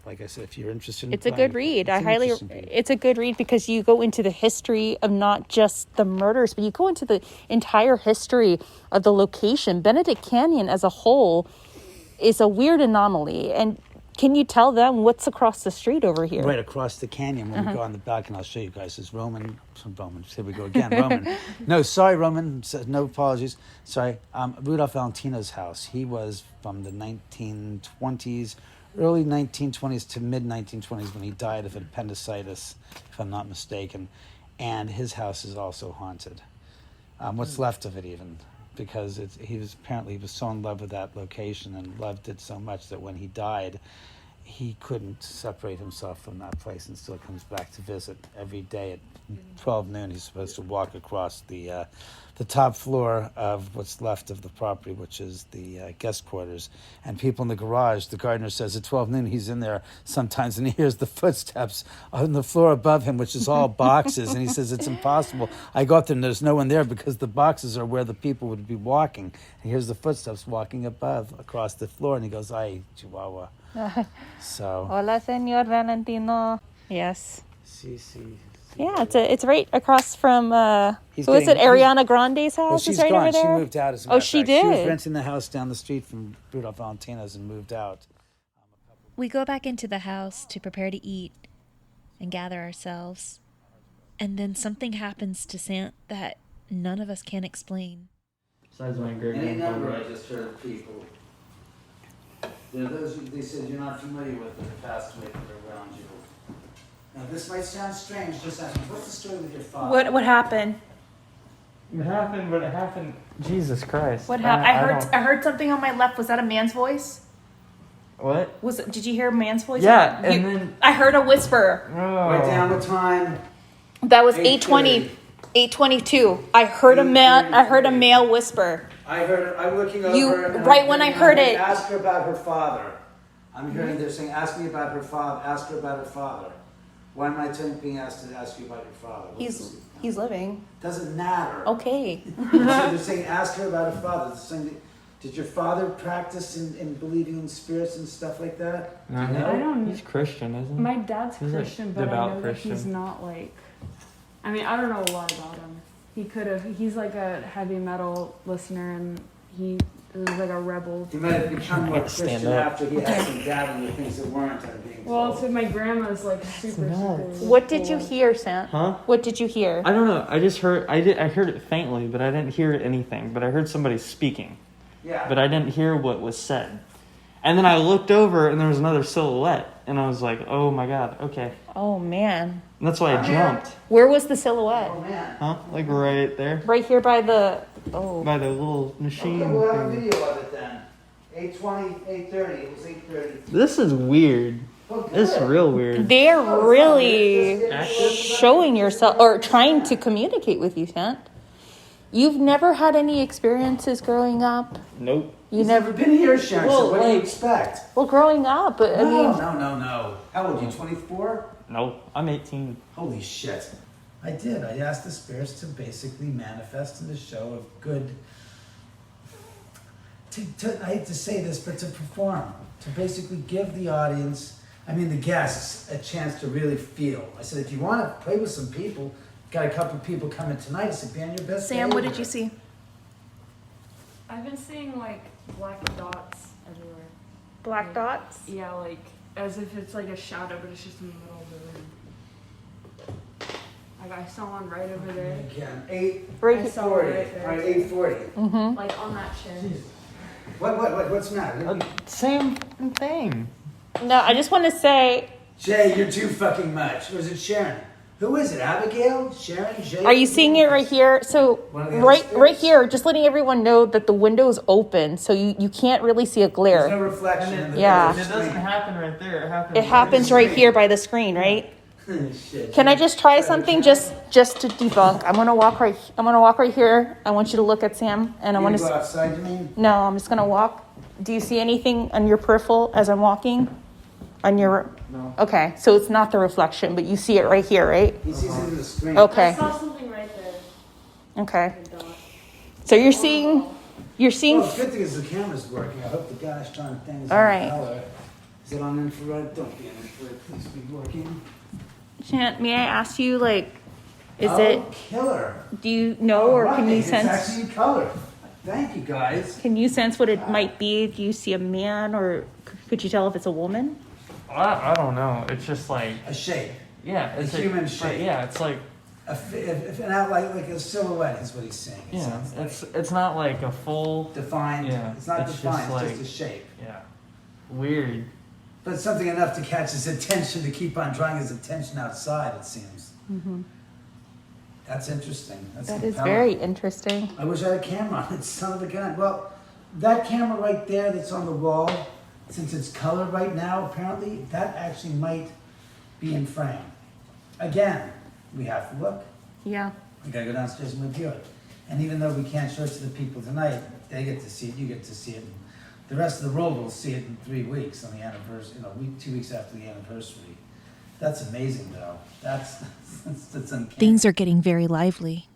like I said, if you're interested in It's a good read. It's a good read because you go into the history of not just the murders, but you go into the entire history of the location. Benedict Canyon as a whole is a weird anomaly. And can you tell them what's across the street over here? Right across the canyon when we go on the back, and I'll show you guys. Is Roman. Here we go again. Roman. No, sorry, Roman. No apologies. Sorry. Rudolph Valentino's house. He was from the 1920s, early 1920s to mid 1920s when he died of appendicitis, if I'm not mistaken. And his house is also haunted. What's left of it, even, because he was so in love with that location and loved it so much that when he died, he couldn't separate himself from that place and still comes back to visit every day at 12 noon. He's supposed to walk across the top floor of what's left of the property, which is the guest quarters. And people in the garage, the gardener says at 12 noon he's in there sometimes and he hears the footsteps on the floor above him, which is all boxes. And he says, it's impossible. I go up there and there's no one there because the boxes are where the people would be walking. He hears the footsteps walking across the floor, and he goes, ay, Chihuahua. So. Hola, Señor Valentino. Yes. Sí. Yeah, it's right across from who is it? getting- Ariana Grande's house. Well, is she's right gone. over there. She moved out. As a Oh, matter of she fact. She was did? renting the house down the street from Rudolph Valentino's and moved out. We go back into the house to prepare to eat and gather ourselves. And then something happens to Sant that none of us can explain. Besides my great grandfather. I just heard people. There are those they said you're not familiar with that have passed away that are around you. Now this might sound strange, just ask me, what's the story with your father? What happened? It happened. Jesus Christ. What happened? I heard something on my left. Was that a man's voice? What? Did you hear a man's voice? Yeah, and then I heard a whisper. Write down the time. That was 8:20, 8:22. I heard a male whisper. I'm looking over. You- and right when I heard it. Ask her about her father. I'm hearing they're saying, ask me about her father. Ask her about her father. Why am I being asked to ask you about your father? He's living. Doesn't matter. Okay. So they're saying, ask her about her father. They're saying, did your father practice in believing in spirits and stuff like that? No, Do you know? I don't. he's Christian, isn't he? My dad's He's a Christian, but I devout know Christian. that he's not like. I mean, I don't know a lot about him. He could have. He's like a heavy metal listener, and he was like a rebel. He might have become more Can't stand Christian up. after he had some doubt in the things that weren't. I'm being Well, told. so my grandma's like super. nuts. What did you hear, Sant? Huh? What did you hear? I don't know. I just heard. I heard it faintly, but I didn't hear anything. But I heard somebody speaking, Yeah. but I didn't hear what was said. And then I looked over, and there was another silhouette, and I was like, "Oh my god, okay." Oh man. And that's why I jumped. Where was the silhouette? Oh man. Huh? Like right there, Right here by the. Oh. by the little machine. Okay, we'll have a thing. video of it then. 8:20, 8:30. It was 8:30. This is weird. Oh, good. This is real weird. They're really Active? showing yourself or trying to communicate with you, Sant. You've never had any experiences growing up. Nope. You He's never. never been here, Sharon. Well, So what do you like- expect? Well, growing up, I mean. No. How old are you? 24? Nope. I'm 18. Holy shit. I did. I asked the spirits to basically manifest in the show of good. I hate to say this, but to perform. To basically give the audience, the guests, a chance to really feel. I said, if you want to play with some people, got a couple of people coming tonight. I said, be on your best Sam, what behavior. did you see? I've been seeing like black dots everywhere. Black dots? Yeah, like as if it's like a shadow, but it's just in the middle of the room. Like I saw one right over there. Again, Right I here. saw one 8:40. right there. All right, 8:40. Mm-hmm. Like on that chair. What's the matter? Same thing. No, I just want to say, Jay, you're too fucking much. Or is it Sharon? Who is it? Abigail? Sharon? Jay? are you seeing it right here? So One of the right upstairs? here, just letting everyone know that the window is open, so you can't really see a There's glare. no reflection in the Yeah. And it doesn't happen right there. It happens. It happens right here by the screen, right? Shit. Can I just try something just to debunk? I'm gonna walk right here. I want you to look at Sam, and I want You go to. outside, you mean? No, I'm just gonna walk. Do you see anything on your peripheral as I'm walking? On your. No. Okay, so it's not the reflection, but you see it right here, right? He sees it in the screen. Okay. I saw something right there. Okay. A dot. So you're seeing. Well, the good thing is the camera's working. I hope the gosh darn thing is All on right. color. Is it on infrared? Don't be on infrared. Please be working. Shan't, may I ask you, like, is oh, it? killer? Do you know, or Right, can you it's sense? actually in color. Thank you, guys. Can you sense what it might be? Do you see a man, or could you tell if it's a woman? I don't know. It's just like A shape. yeah, it's A like, human but shape. yeah, it's like If an outline, like a silhouette is what he's saying. It yeah, sounds like. it's not like a full Defined. Yeah, It's not it's just defined, like- it's just a shape. yeah weird. But it's something enough to catch his attention, to keep on drawing his attention outside, it seems. That's interesting. That's That is compelling. very interesting. I wish I had a camera on it, son of a gun. Well, that camera right there that's on the wall, since it's colored right now, apparently, that actually might be in frame. Again, we have to look. Yeah. We gotta go downstairs and review it. And even though we can't show it to the people tonight, they get to see it, you get to see it. And the rest of the world will see it in 3 weeks on the anniversary, 2 weeks after the anniversary. That's amazing, though. That's uncanny. Things are getting very lively.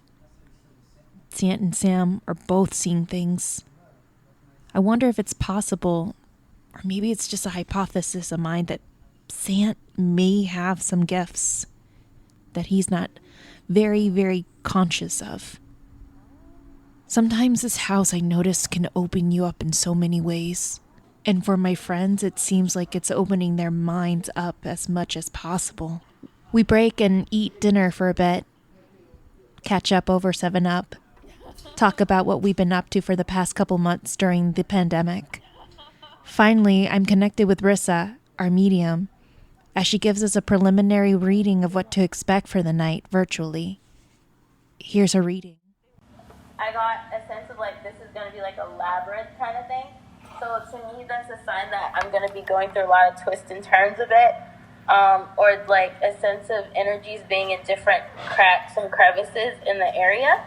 Sant and Sam are both seeing things. I wonder if it's possible, or maybe it's just a hypothesis of mine, that Sant may have some gifts that he's not very, very conscious of. Sometimes this house, I notice, can open you up in so many ways. And for my friends, it seems like it's opening their minds up as much as possible. We break and eat dinner for a bit, catch up over 7-Up, talk about what we've been up to for the past couple months during the pandemic. Finally, I'm connected with Rissa, our medium, as she gives us a preliminary reading of what to expect for the night virtually. Here's her reading. I got a sense of like this is going to be like a labyrinth kind of thing. So to me, that's a sign that I'm going to be going through a lot of twists and turns of it. Or like a sense of energies being in different cracks and crevices in the area.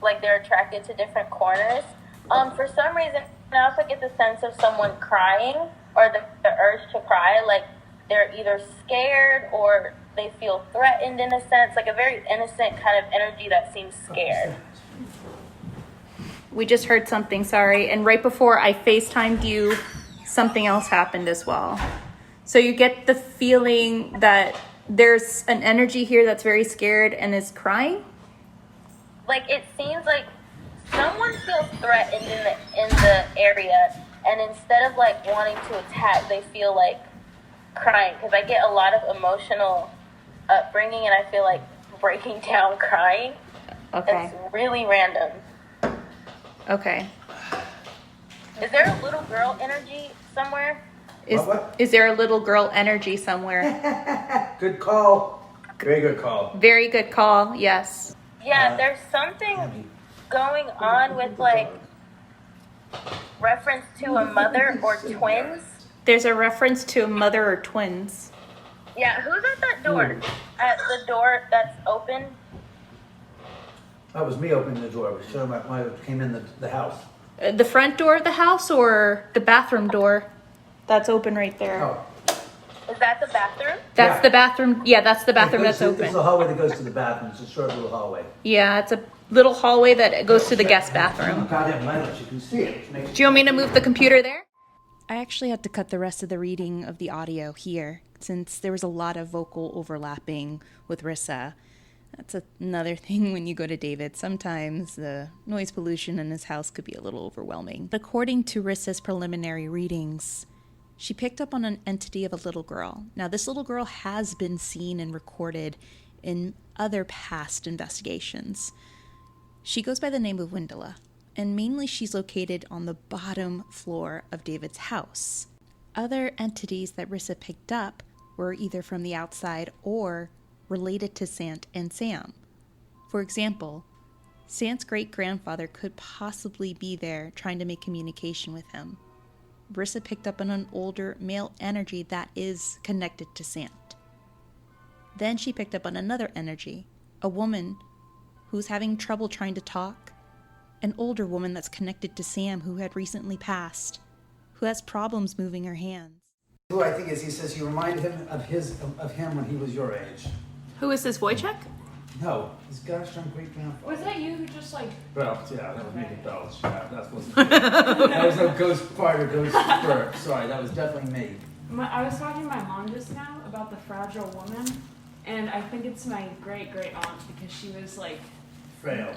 Like they're attracted to different corners. For some reason, I also get the sense of someone crying or the urge to cry. Like they're either scared or they feel threatened in a sense. Like a very innocent kind of energy that seems scared. We just heard something, sorry. And right before I FaceTimed you, something else happened as well. So you get the feeling that there's an energy here that's very scared and is crying? Like it seems like someone feels threatened in the area, and instead of like wanting to attack, they feel like crying. Because I get a lot of emotional upbringing, and I feel like breaking down crying. Okay. It's really random. Okay. Is there a little girl energy somewhere? Is there a little girl energy somewhere? Good call. Very good call. Very good call, yes. Yeah, there's something going on with like reference to a mother or twins. There's a reference to a mother or twins. Yeah, who's at that door? At the door that's open? That was me opening the door. I was showing my came in the house. The front door of the house or the bathroom door? That's open right there. Oh. Is that the bathroom? That's Yeah. the bathroom. Yeah, that's the bathroom that's It's open. a hallway that goes to the bathroom. It's a short little hallway. Yeah, it's a little hallway that goes to the guest bathroom. Goddamn light, you can see it. Do you want me to move the computer there? I actually had to cut the rest of the reading of the audio here, since there was a lot of vocal overlapping with Rissa. That's another thing when you go to David. Sometimes the noise pollution in his house could be a little overwhelming. But according to Rissa's preliminary readings, she picked up on an entity of a little girl. Now, this little girl has been seen and recorded in other past investigations. She goes by the name of Wendella, and mainly she's located on the bottom floor of David's house. Other entities that Rissa picked up were either from the outside or related to Sant and Sam. For example, Sant's great-grandfather could possibly be there trying to make communication with him. Rissa picked up on an older male energy that is connected to Sant. Then she picked up on another energy, a woman who's having trouble trying to talk, an older woman that's connected to Sam who had recently passed, who has problems moving her hands. Who I think is, he says you reminded him of him when he was your age. Who is this, Wojciech? No, his gosh darn great grandfather. Was that you who just like? Belts, yeah, that was me. Belts. Yeah, that wasn't me. That was no ghost fart or ghost fur. Sorry, that was definitely me. I was talking to my mom just now about the fragile woman, and I think it's my great aunt because she was like Frail.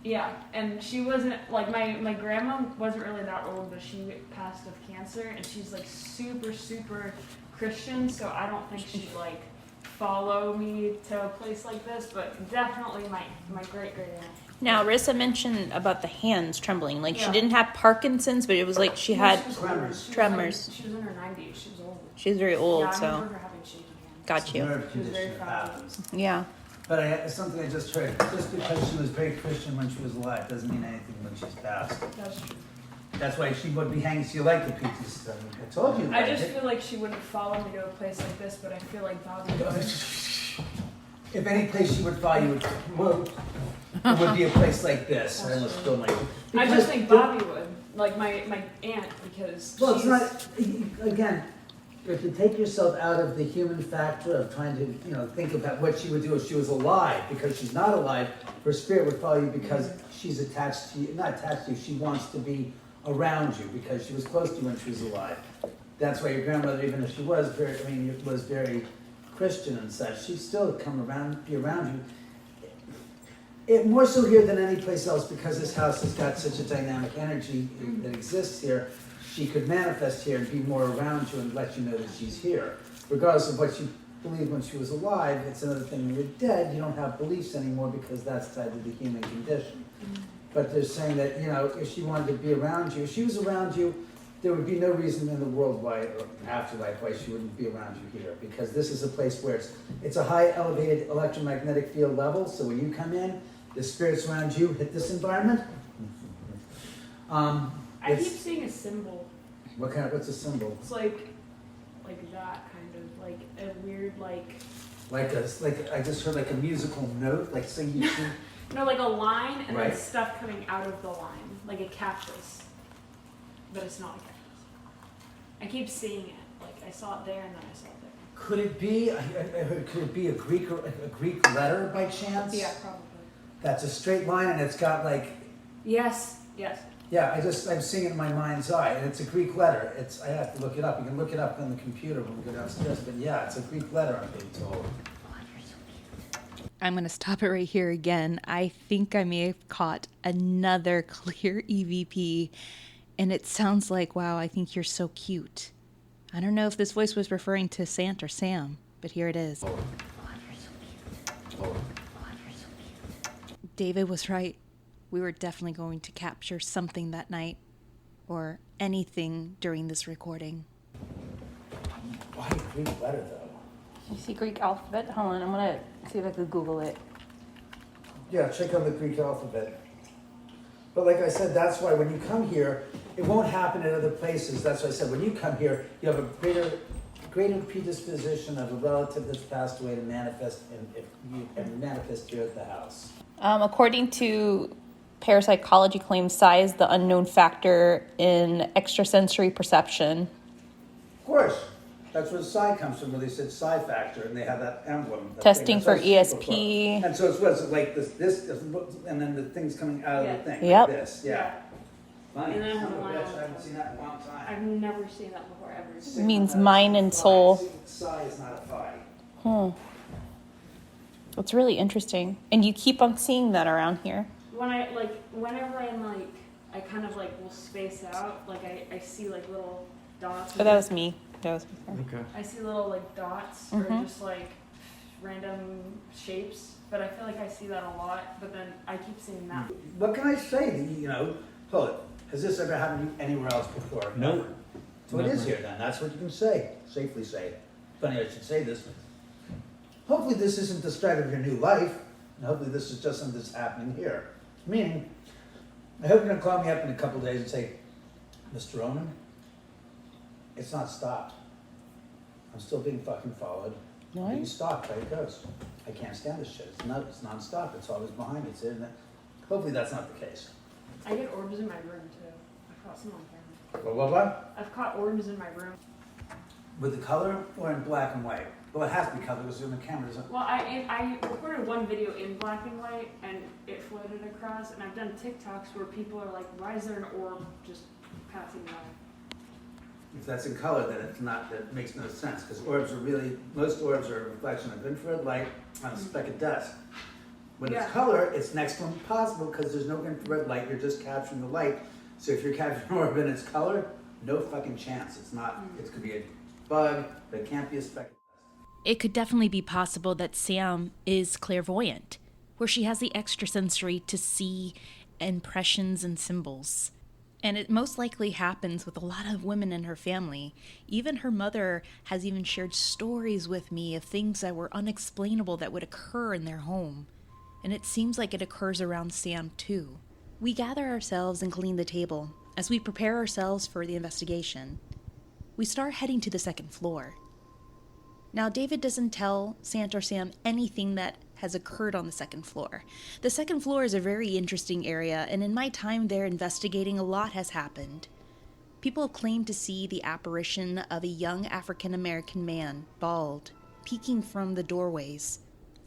Yeah, and she wasn't like my grandma wasn't really that old, but she passed of cancer, and she's like super Christian, so I don't think she'd like follow me to a place like this, but definitely my great aunt. Now, Rissa mentioned about the hands trembling. Like, she Yeah. didn't have Parkinson's, but it was like she had She was tremors. Tremors. She was in her 90s. She was old. She's very old, Yeah, I so remember her having shaky hands. got you. Nerve She was very condition that fragile. happens. Yeah. But it's something I just heard. Just because she was very Christian when she was alive doesn't mean anything when she's passed. That's true. That's why she would be hanging. She liked the pizza. I told you. I just feel like she wouldn't follow me to a place like this, but I feel like Bobby would. If any place she would follow you, it would be a place like this. I almost feel like. I just think Bobby would, like my aunt, because Well, it's she's not. Again, if you take yourself out of the human factor of trying to, think about what she would do if she was alive, because she's not alive, her spirit would follow you because she's attached to you. Not attached to you. She wants to be around you because she was close to you when she was alive. That's why your grandmother, even if she was was very Christian and such, she'd still be around you. It more so here than any place else because this house has got such a dynamic energy that exists here. She could manifest here and be more around you and let you know that she's here. Regardless of what you believed when she was alive, it's another thing when you're dead, you don't have beliefs anymore because that's tied to the human condition. But they're saying that, if she wanted to be around you, if she was around you, there would be no reason in the world why, or afterlife, why she wouldn't be around you here. Because this is a place where it's a high elevated electromagnetic field level, so when you come in, the spirits around you hit this environment. I keep seeing a symbol What's the symbol? It's like that kind of, like a weird, like I just heard like a musical note, like singing. no, like a line and Right. then stuff coming out of the line, like a cactus, but it's not a cactus. I keep seeing it, like I saw it there and then I saw it there. Could it be? I heard, could it be a Greek letter by chance? Yeah, probably. That's a straight line, and it's got like. Yes. Yeah, I'm seeing it in my mind's eye, and it's a Greek letter. I have to look it up. You can look it up on the computer when we go downstairs. But yeah, it's a Greek letter, I'm being told. I'm going to stop it right here again. I think I may have caught another clear EVP, and it sounds like, wow, I think you're so cute. I don't know if this voice was referring to Sant or Sam, but here it is. David was right. We were definitely going to capture something that night, or anything during this recording. Why a Greek letter, though? You see Greek alphabet? Hold on, I'm gonna see if I could Google it. Yeah, check out the Greek alphabet. But like I said, that's why when you come here, it won't happen in other places. That's why I said when you come here, you have a greater predisposition of a relative that's passed away to manifest and manifest here at the house. According to parapsychology, claims psi is the unknown factor in extrasensory perception. Of course. That's where psi comes from, where they said psi factor, and they have that emblem. That Testing for thing. That's ESP. And so it's like this, and then the thing's coming out of the thing, Yep. like this. Yeah. Funny. And then I have Son of a a line bitch, on I haven't seen that in a long time. I've never seen that before ever. Means mind and soul. Psi is not a phi. It's really interesting. And you keep on seeing that around here. Whenever I'm like, I kind of like will space out, like I see like little dots. But that was me. Okay. I see little like dots or just like random shapes, but I feel like I see that a lot, but then I keep seeing that. What can I say? Hold it. Has this ever happened to you anywhere else before? No. So it is here then. That's what you can say. Safely say. Funny I should say this. Hopefully this isn't the start of your new life. And hopefully this is just something that's happening here. Meaning, I hope you're going to call me up in a couple days and say, Mr. Oman, it's not stopped. I'm still being fucking followed. I'm being stalked. There it goes. I can't stand this shit. It's non-stop. It's always behind me. It's in there. Hopefully that's not the case. I get orbs in my room too. I've caught some on camera. What? I've caught orbs in my room. With the color or in black and white? Well, it has to be color because in the camera doesn't. Well, I recorded one video in black and white and it floated across, and I've done TikToks where people are like, why is there an orb just passing by? If that's in color, then it's not. That makes no sense because most orbs are a reflection of infrared light on a speck of dust. When it's color, it's next to impossible because there's no infrared light. You're just capturing the light. So if you're capturing an orb in its color, no fucking chance. It's not. It could be a bug, but it can't be a speck of dust. It could definitely be possible that Sam is clairvoyant, where she has the extrasensory to see impressions and symbols. And it most likely happens with a lot of women in her family. Even her mother has even shared stories with me of things that were unexplainable that would occur in their home. And it seems like it occurs around Sam too. We gather ourselves and clean the table as we prepare ourselves for the investigation. We start heading to the second floor. Now, David doesn't tell Sant or Sam anything that has occurred on the second floor. The second floor is a very interesting area, and in my time there investigating, a lot has happened. People have claimed to see the apparition of a young African-American man, bald, peeking from the doorways.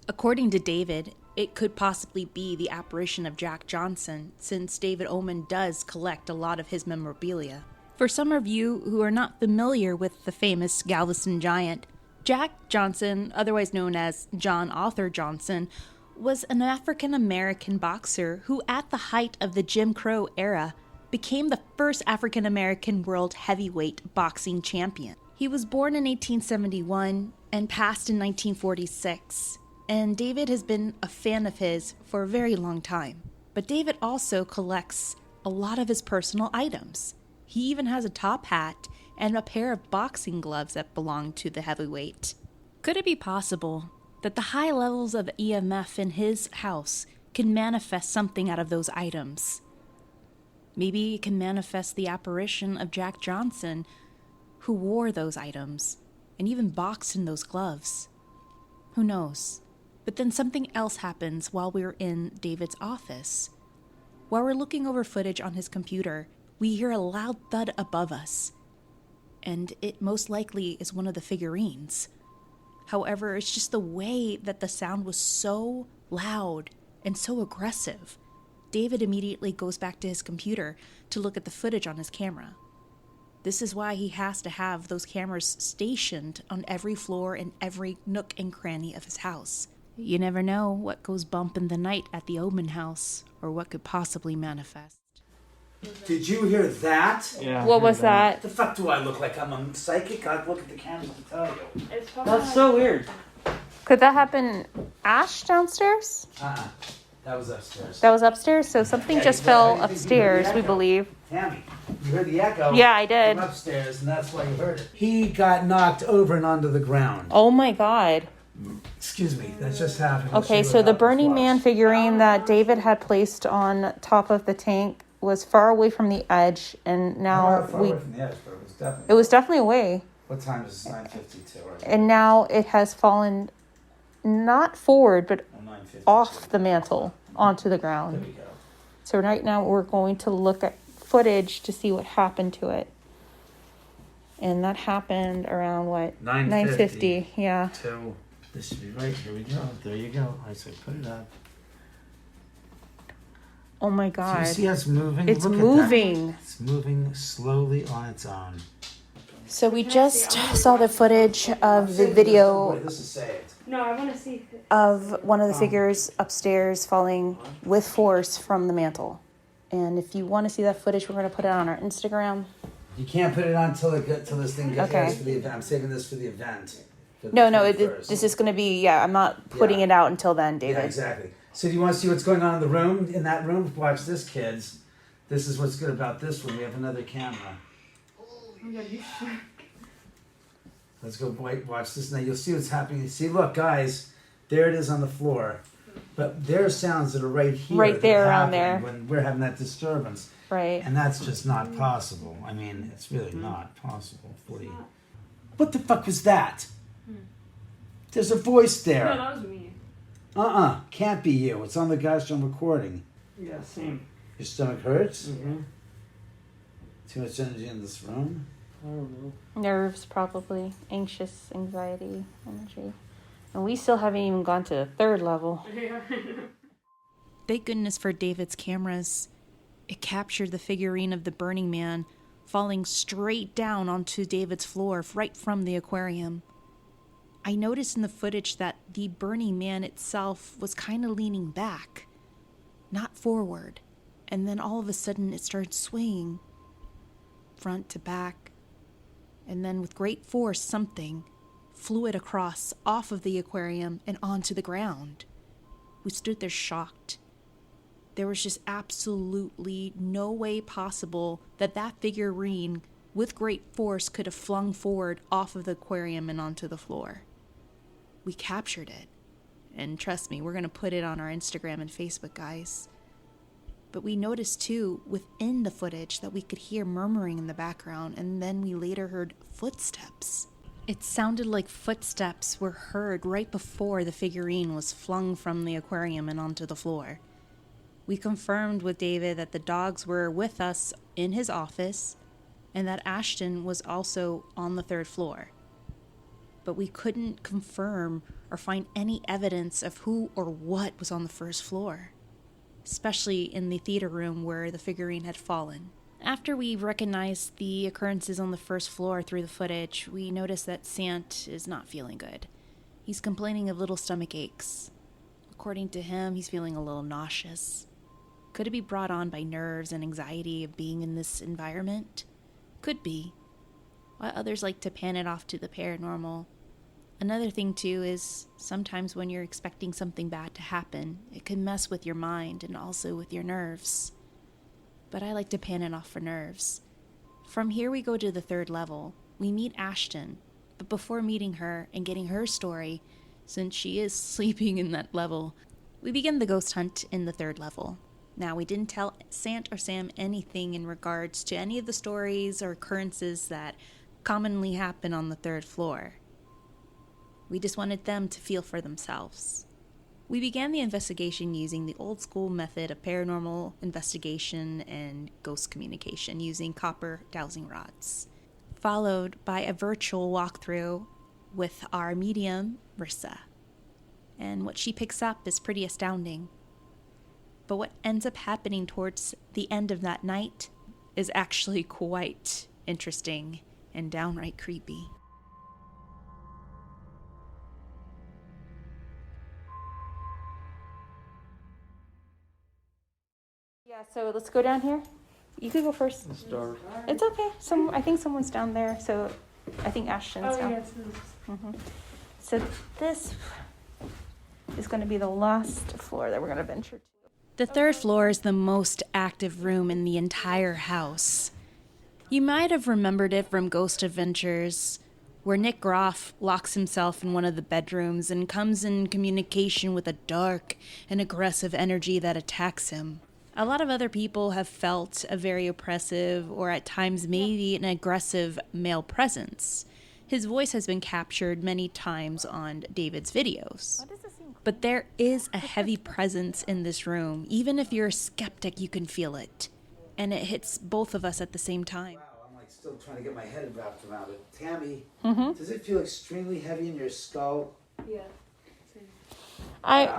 According to David, it could possibly be the apparition of Jack Johnson, since David Oman does collect a lot of his memorabilia. For some of you who are not familiar with the famous Galveston giant, Jack Johnson, otherwise known as John Arthur Johnson, was an African-American boxer who, at the height of the Jim Crow era, became the first African-American world heavyweight boxing champion. He was born in 1871 and passed in 1946, and David has been a fan of his for a very long time. But David also collects a lot of his personal items. He even has a top hat and a pair of boxing gloves that belong to the heavyweight. Could it be possible that the high levels of EMF in his house can manifest something out of those items? Maybe it can manifest the apparition of Jack Johnson, who wore those items and even boxed in those gloves. Who knows? But then something else happens while we're in David's office. While we're looking over footage on his computer, we hear a loud thud above us. And it most likely is one of the figurines. However, it's just the way that the sound was so loud and so aggressive. David immediately goes back to his computer to look at the footage on his camera. This is why he has to have those cameras stationed on every floor and every nook and cranny of his house. You never know what goes bump in the night at the Oman House, or what could possibly manifest. Did you hear that? Yeah. What was that? The fuck do I look like? I'm a psychic? I look at the cameras to tell you. It's probably That's so weird. Could that happen Ash downstairs? That was upstairs. That was upstairs? So something Yeah, just you fell heard- upstairs, you heard we the believe. Tammy, you heard the echo. Yeah, I did. From upstairs, and that's why you heard it. He got knocked over and onto the ground. Oh my god. Excuse me, that just happened. Okay, so the Burning Man figurine that David had placed on top of the tank was far away from the edge, and now Far away from the edge, but it was definitely away. What time is it? 9:52, right? And now it has fallen not forward, but 9:52. off the mantle onto the There ground. we go. So right now we're going to look at footage to see what happened to it. And that happened around what? 9:50. Yeah. So this should be right. Here we go. There you go. I said put it up. Oh my Do god. you see us moving? It's Look at moving. that. It's moving slowly on its own. So we just saw the footage of the video This is saved. No, I want to see. of one of the figures upstairs falling with force from the mantle. And if you want to see that footage, we're going to put it on our Instagram. You can't put it on till this thing gets Okay. for the event. I'm saving this for the event. No, 21st. this is going to be, I'm not putting Yeah. it out until then, David. Yeah, exactly. So do you want to see what's going on in the room? In that room? Watch this, kids. This is what's good about this one. We have another camera. Let's go watch this now. You'll see what's happening. See, look, guys. There it is on the floor. But there are sounds that are right here. Right that there, are around happening there. when we're having that disturbance. Right. And that's just not possible. I mean, it's really not possible. What the fuck was that? There's a voice No, there. that was me. Can't be you. It's on the goddamn recording. Yeah, same. Your stomach hurts? Mm-hmm. Too much energy in this room? I don't know. Nerves, probably. Anxious, anxiety, energy. And we still haven't even gone to the third level. Thank goodness for David's cameras. It captured the figurine of the Burning Man falling straight down onto David's floor right from the aquarium. I noticed in the footage that the Burning Man itself was kind of leaning back, not forward, and then all of a sudden it started swaying front to back, and then with great force something flew it across off of the aquarium and onto the ground. We stood there shocked. There was just absolutely no way possible that that figurine with great force could have flung forward off of the aquarium and onto the floor. We captured it. And trust me, we're going to put it on our Instagram and Facebook, guys. But we noticed too, within the footage, that we could hear murmuring in the background, and then we later heard footsteps. It sounded like footsteps were heard right before the figurine was flung from the aquarium and onto the floor. We confirmed with David that the dogs were with us in his office and that Ashton was also on the third floor. But we couldn't confirm or find any evidence of who or what was on the first floor, especially in the theater room where the figurine had fallen. After we recognized the occurrences on the first floor through the footage, we noticed that Sant is not feeling good. He's complaining of little stomach aches. According to him, he's feeling a little nauseous. Could it be brought on by nerves and anxiety of being in this environment? Could be. While others like to pan it off to the paranormal. Another thing, too, is sometimes when you're expecting something bad to happen, it can mess with your mind and also with your nerves. But I like to pan it off for nerves. From here we go to the third level. We meet Ashton, but before meeting her and getting her story, since she is sleeping in that level, we begin the ghost hunt in the third level. Now, we didn't tell Sant or Sam anything in regards to any of the stories or occurrences that commonly happen on the 3rd floor. We just wanted them to feel for themselves. We began the investigation using the old school method of paranormal investigation and ghost communication using copper dowsing rods, followed by a virtual walkthrough with our medium, Rissa. And what she picks up is pretty astounding. But what ends up happening towards the end of that night is actually quite interesting and downright creepy. Yeah, so let's go down here. You could go first. It's dark. It's okay. I think someone's down there, so I think Ashton's down. yes. So this is going to be the last floor that we're going to venture to. The 3rd floor is the most active room in the entire house. You might have remembered it from Ghost Adventures, where Nick Groff locks himself in one of the bedrooms and comes in communication with a dark and aggressive energy that attacks him. A lot of other people have felt a very oppressive or at times maybe an aggressive male presence. His voice has been captured many times on David's videos. But there is a heavy presence in this room. Even if you're a skeptic, you can feel it. And it hits both of us at the same time. Wow, I'm like still trying to get my head wrapped around it. Tammy, does it feel extremely heavy in your skull? Yeah.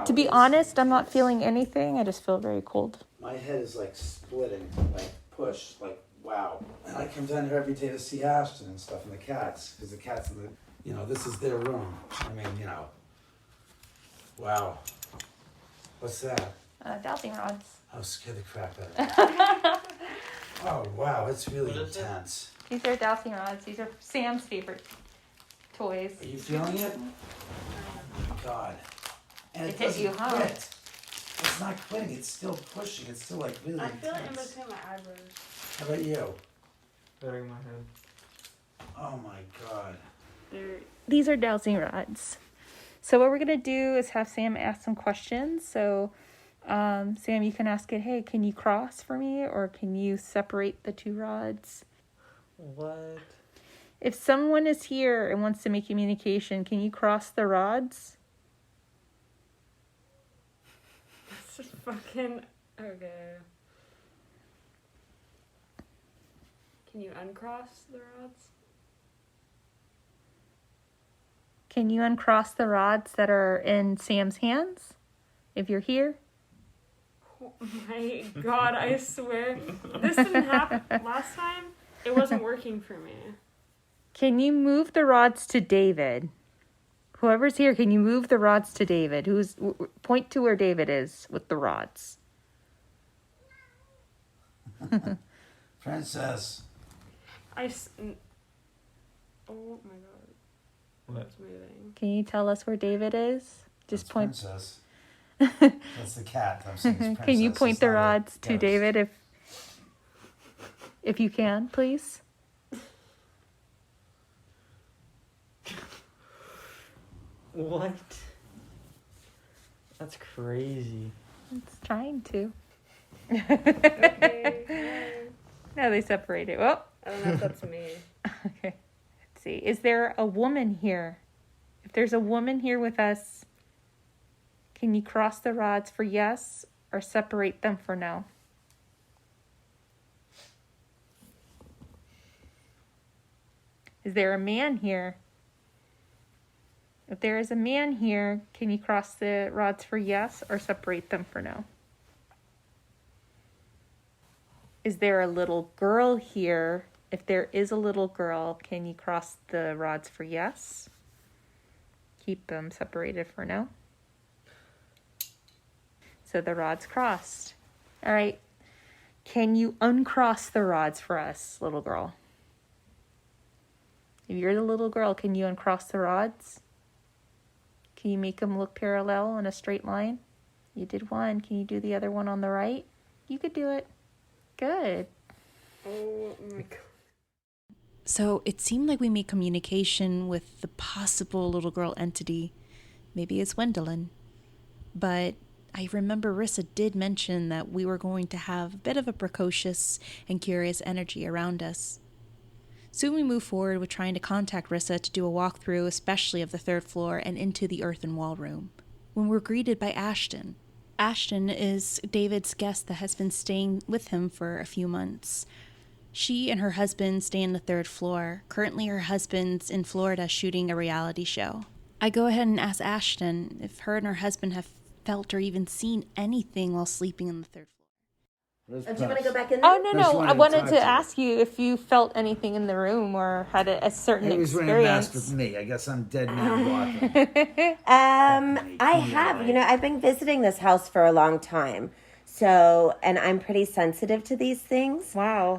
To be honest, I'm not feeling anything. I just feel very cold. My head is like splitting, like push, like wow. And I come down here every day to see Ashton and stuff and the cats, because the cats, this is their room. I mean, wow. What's that? Dowsing rods. I'll scare the crap out of me. Oh wow, it's really intense. These are dowsing rods. These are Sam's favorite toys. Are you feeling it? God. And It hit you, doesn't huh? quit. It's not quitting. It's still pushing. It's still like really I feel it in intense. between my eyebrows. How about you? Burying my head. Oh my God. These are dowsing rods. So what we're going to do is have Sam ask some questions. So Sam, you can ask it, hey, can you cross for me? Or can you separate the 2 rods? What? If someone is here and wants to make communication, can you cross the rods? It's just fucking okay. Can you uncross the rods? Can you uncross the rods that are in Sam's hands? If you're here? Oh my God, I swear. This didn't happen last time. It wasn't working for me. Can you move the rods to David? Whoever's here, can you move the rods to David? Point to where David is with the rods. Princess. Oh my God. What? It's moving. Can you tell us where David is? Just That's point. Princess. That's the cat. I'm saying it's princess. Can you point It's the not a rods to ghost. David if you can, please? What? That's crazy. It's trying to. Okay. No, they separated. Well, I don't know if that's me. okay. Let's see. Is there a woman here? If there's a woman here with us, can you cross the rods for yes or separate them for no? Is there a man here? If there is a man here, can you cross the rods for yes or separate them for no? Is there a little girl here? If there is a little girl, can you cross the rods for yes? Keep them separated for no. So the rods crossed. All right. Can you uncross the rods for us, little girl? If you're the little girl, can you uncross the rods? Can you make them look parallel in a straight line? You did one. Can you do the other one on the right? You could do it. Good. Oh my God. So it seemed like we made communication with the possible little girl entity. Maybe it's Gwendolyn. But I remember Rissa did mention that we were going to have a bit of a precocious and curious energy around us. Soon we moved forward with trying to contact Rissa to do a walkthrough, especially of the 3rd floor and into the earthen wall room, when we're greeted by Ashton. Ashton is David's guest that has been staying with him for a few months. She and her husband stay in the 3rd floor. Currently, her husband's in Florida shooting a reality show. I go ahead and ask Ashton if her and her husband have felt or even seen anything while sleeping on the 3rd floor. Do you want to go back in there? Oh, no. I wanted to ask you if you felt anything in the room or had a certain He was experience. wearing a mask with me. I guess I'm dead man walking. I have. You know, I've been visiting this house for a long time. So, and I'm pretty sensitive to these things. Wow.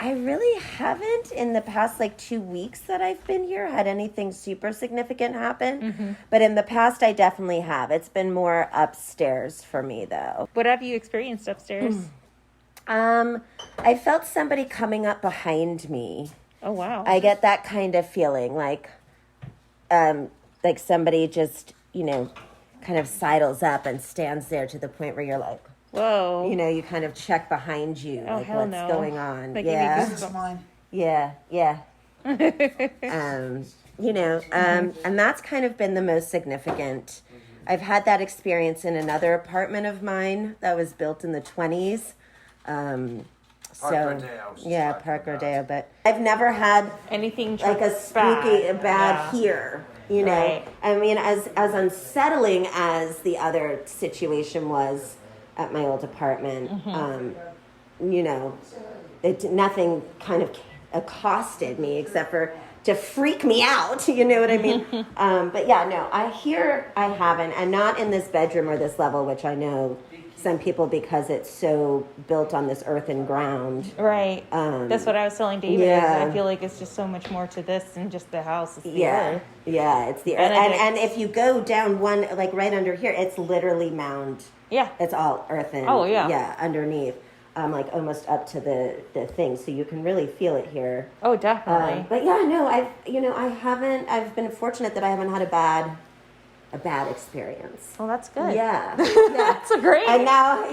I really haven't in the past 2 weeks that I've been here had anything super significant happen. Mm-hmm. But in the past, I definitely have. It's been more upstairs for me, though. What have you experienced upstairs? I felt somebody coming up behind me. Oh, wow. I get that kind of feeling, like somebody just, kind of sidles up and stands there to the point where you're like, whoa. you kind of check behind you, Oh, hell what's no. going on. Like, Yeah. This is mine. Yeah. And that's kind of been the most significant. I've had that experience in another apartment of mine that was built in the 20s. Park Rodeo, but I've never had Anything like a spooky, bad here. Right. I mean, as unsettling as the other situation was at my old apartment, nothing kind of accosted me except for to freak me out. You know what I mean? But yeah, no, I haven't, and not in this bedroom or this level, which I know some people, because it's so built on this earthen ground. Right. That's what I was telling David. Yeah. I feel like it's just so much more to this than just the house. It's the earth. Yeah, it's the earth. And if you go down one, like right under here, it's literally mound. Yeah. It's all earthen. Oh, yeah. Yeah, underneath. Like almost up to the thing, so you can really feel it here. Oh, definitely. But yeah, no, I've been fortunate that I haven't had a bad experience. Well, that's good. Yeah. That's great. And now,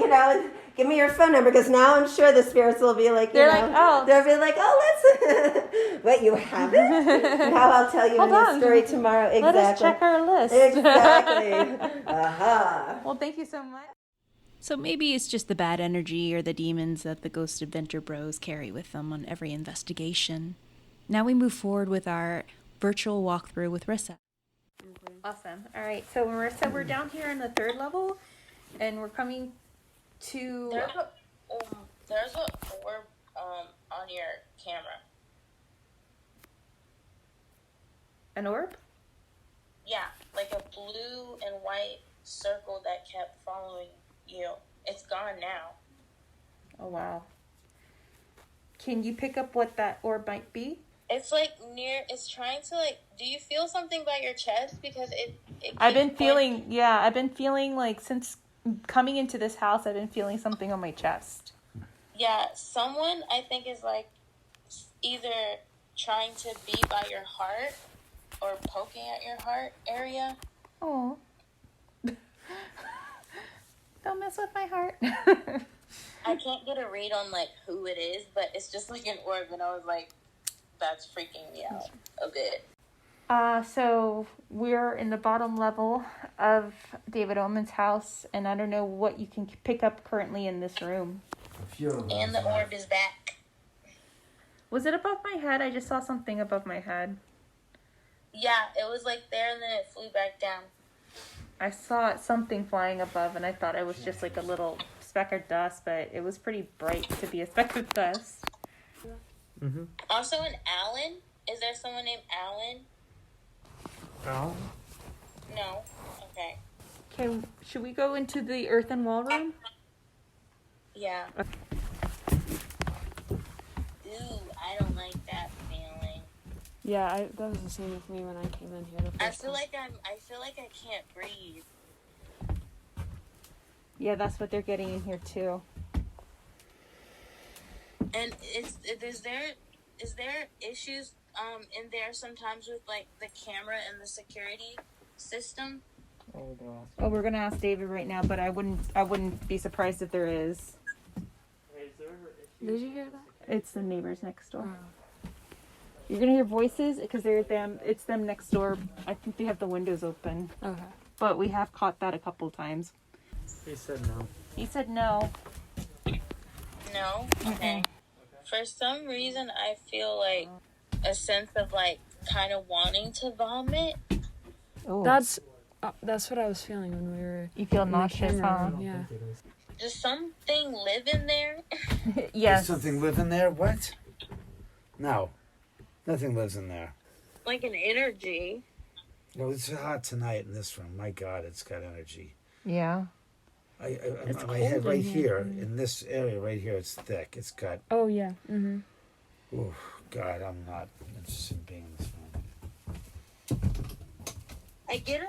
give me your phone number, because now I'm sure the spirits will be like, they'll be like, let's, what, you haven't? Now I'll tell you a new story tomorrow. Exactly. Let us check our list. Exactly. Well, thank you so much. So maybe it's just the bad energy or the demons that the Ghost Adventure Bros carry with them on every investigation. Now we move forward with our virtual walkthrough with Rissa. Awesome. All right. So, Marissa, we're down here on the 3rd level, and we're coming to... There's a orb on your camera. An orb? Yeah, like a blue and white circle that kept following you. It's gone now. Oh, wow. Can you pick up what that orb might be? It's it's trying to do you feel something by your chest? Because it I've been feeling like since coming into this house, I've been feeling something on my chest. Yeah, someone I think is either trying to be by your heart or poking at your heart area. Oh. Don't mess with my heart. I can't get a read on who it is, but it's just an orb, and I was like, that's freaking me out a bit. So we're in the bottom level of David Oman's house, and I don't know what you can pick up currently in this room. And the orb is back. Was it above my head? I just saw something above my head. Yeah, it was there, and then it flew back down. I saw something flying above, and I thought it was just a little speck of dust, but it was pretty bright to be a speck of dust. Mm-hmm. Also, an Alan. Is there someone named Alan? No. No. Okay. Okay, should we go into the earthen wall room? Yeah. Ooh, I don't like that feeling. Yeah, that was the same with me when I came in here. I feel like I can't breathe. Yeah, that's what they're getting in here too. And is there issues in there sometimes with the camera and the security system? Oh, we're gonna ask David right now, but I wouldn't be surprised if there is. Did you hear that? It's the neighbors next door. You're gonna hear voices because they're them. It's them next door. I think they have the windows open. Okay. But we have caught that a couple times. He said no. He said no. No? Okay. For some reason, I feel like a sense of like kind of wanting to vomit. Oh. That's what I was feeling when we were. You feel in the nauseous, huh? camera. Yeah. Does something live in there? Yes. Does something live in there? What? No. Nothing lives in there. Like an energy. Well, it's hot tonight in this room. My God, it's got energy. Yeah. It's My head cold right in here. here, in this area right here, it's thick. It's got, Oh yeah. Mhm. oh, God, I'm not interested in being in this room. I get an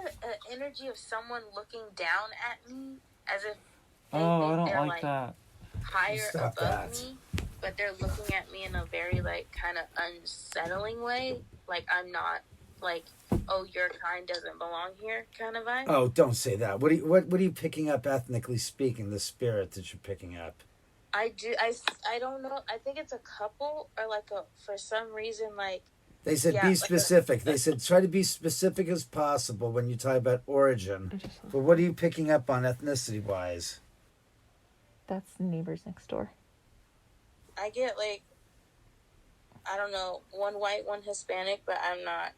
energy of someone looking down at me as if they Oh, I think don't they're like that. higher Stop above that. me, but they're looking at me in a very like kind of unsettling way. Like I'm not like, oh, your kind doesn't belong here kind of vibe. Oh, don't say that. What are you picking up ethnically speaking, the spirit that you're picking up? I don't know. I think it's a couple or like for some reason like. They said Yeah, be like specific. They said try to be specific as possible when you talk about origin. But what are you picking up on ethnicity-wise? That's the neighbors next door. I get like, I don't know, one white, one Hispanic, but I'm not.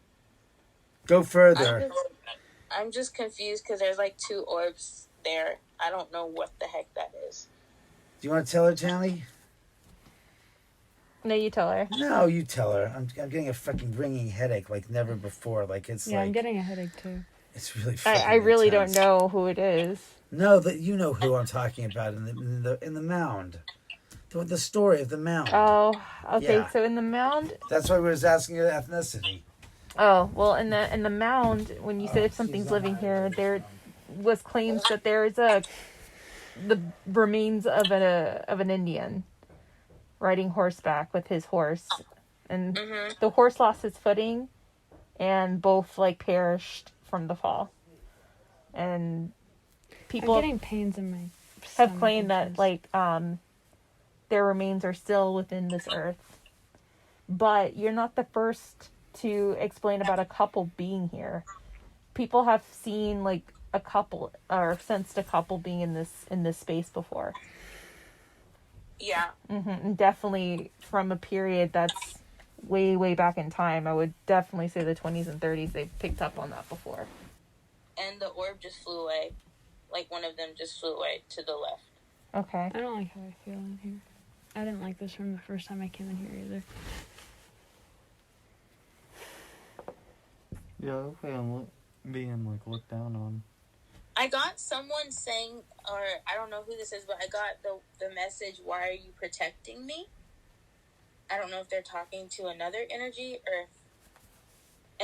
Go further. I'm just confused because there's like two orbs there. I don't know what the heck that is. Do you want to tell her, Tammy? No, you tell her. No, you tell her. I'm getting a fucking ringing headache like never before. Like it's Yeah, like I'm getting a headache too. it's really. Fucking I really intense. don't know who it is. No, that you know who I'm talking about in the mound. The story of the mound. Oh, okay. Yeah. So in the mound. That's why we was asking your ethnicity. Oh, well, in the mound, when you said if something's living here, there was claims that there is the remains of an Indian riding horseback with his horse, and the horse lost its footing, and both like perished from the fall. And people I'm getting pains in my have stomach claimed and that like their remains are still within this earth. But you're not the first to explain about a couple being here. People have seen like a couple or sensed a couple being in this space before. Yeah. And definitely from a period that's way back in time. I would definitely say the 20s and 30s. They've picked up on that before. And the orb just flew away. Like one of them just flew away to the left. Okay. I don't like how I feel in here. I didn't like this room the first time I came in here either. Yeah, okay, I'm being like looked down on. I got someone saying, or I don't know who this is, but I got the message, why are you protecting me? I don't know if they're talking to another energy or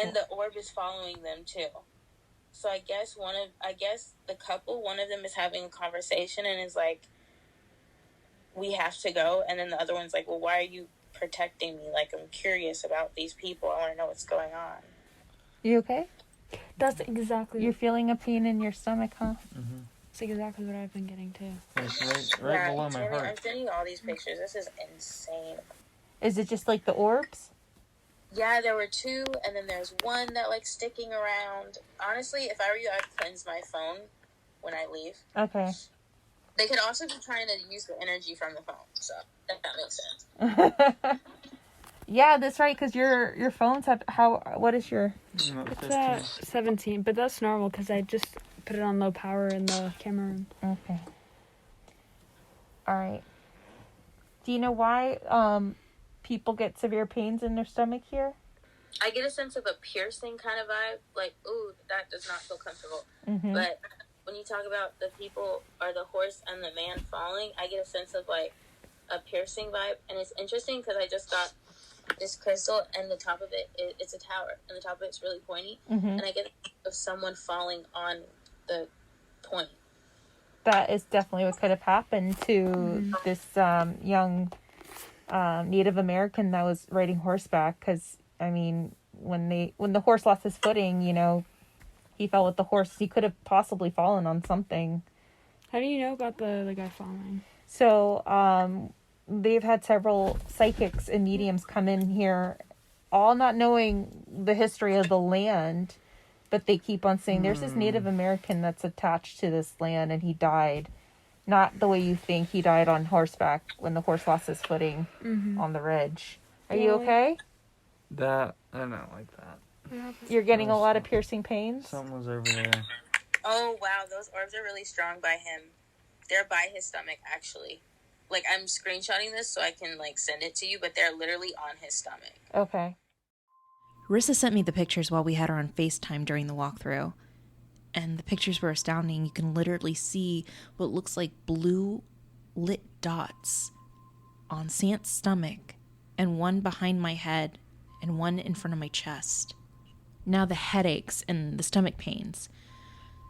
and the orb is following them too. So I guess the couple, one of them is having a conversation and is like, we have to go. And then the other one's like, well, why are you protecting me? Like, I'm curious about these people. I want to know what's going on. You okay? That's exactly. You're feeling a pain in your stomach, huh? That's exactly what I've been getting too. Like right below my Tammy, heart. I'm sending you all these pictures. This is insane. Is it just like the orbs? Yeah, there were two, and then there's one that like sticking around. Honestly, if I were you, I'd cleanse my phone when I leave. Okay. They could also be trying to use the energy from the phone, so if that makes sense. Yeah, that's right. Because your phones have what is your? It's at 17, but that's normal because I just put it on low power in the camera room. Okay. All right. Do you know why people get severe pains in their stomach here? I get a sense of a piercing kind of vibe, like, ooh, that does not feel comfortable. But when you talk about the people or the horse and the man falling, I get a sense of like a piercing vibe, and it's interesting because I just got this crystal, and the top of it's a tower, and the top of it's really pointy, and I get of someone falling on the point. That is definitely what could have happened to this young Native American that was riding horseback. Because I mean, when the horse lost his footing, he fell with the horse. He could have possibly fallen on something. How do you know about the guy falling? So, they've had several psychics and mediums come in here, all not knowing the history of the land, but they keep on saying there's this Native American that's attached to this land and he died. Not the way you think. He died on horseback when the horse lost his footing on the ridge. Are you okay? That, I don't like that. You're getting a lot of piercing pains? Something was over there. Oh, wow. Those orbs are really strong by him. They're by his stomach, actually. Like, I'm screenshotting this so I can, like, send it to you, but they're literally on his stomach. Okay. Rissa sent me the pictures while we had her on FaceTime during the walkthrough. And the pictures were astounding. You can literally see what looks like blue lit dots on Sant's stomach, and one behind my head, and one in front of my chest. Now the headaches and the stomach pains.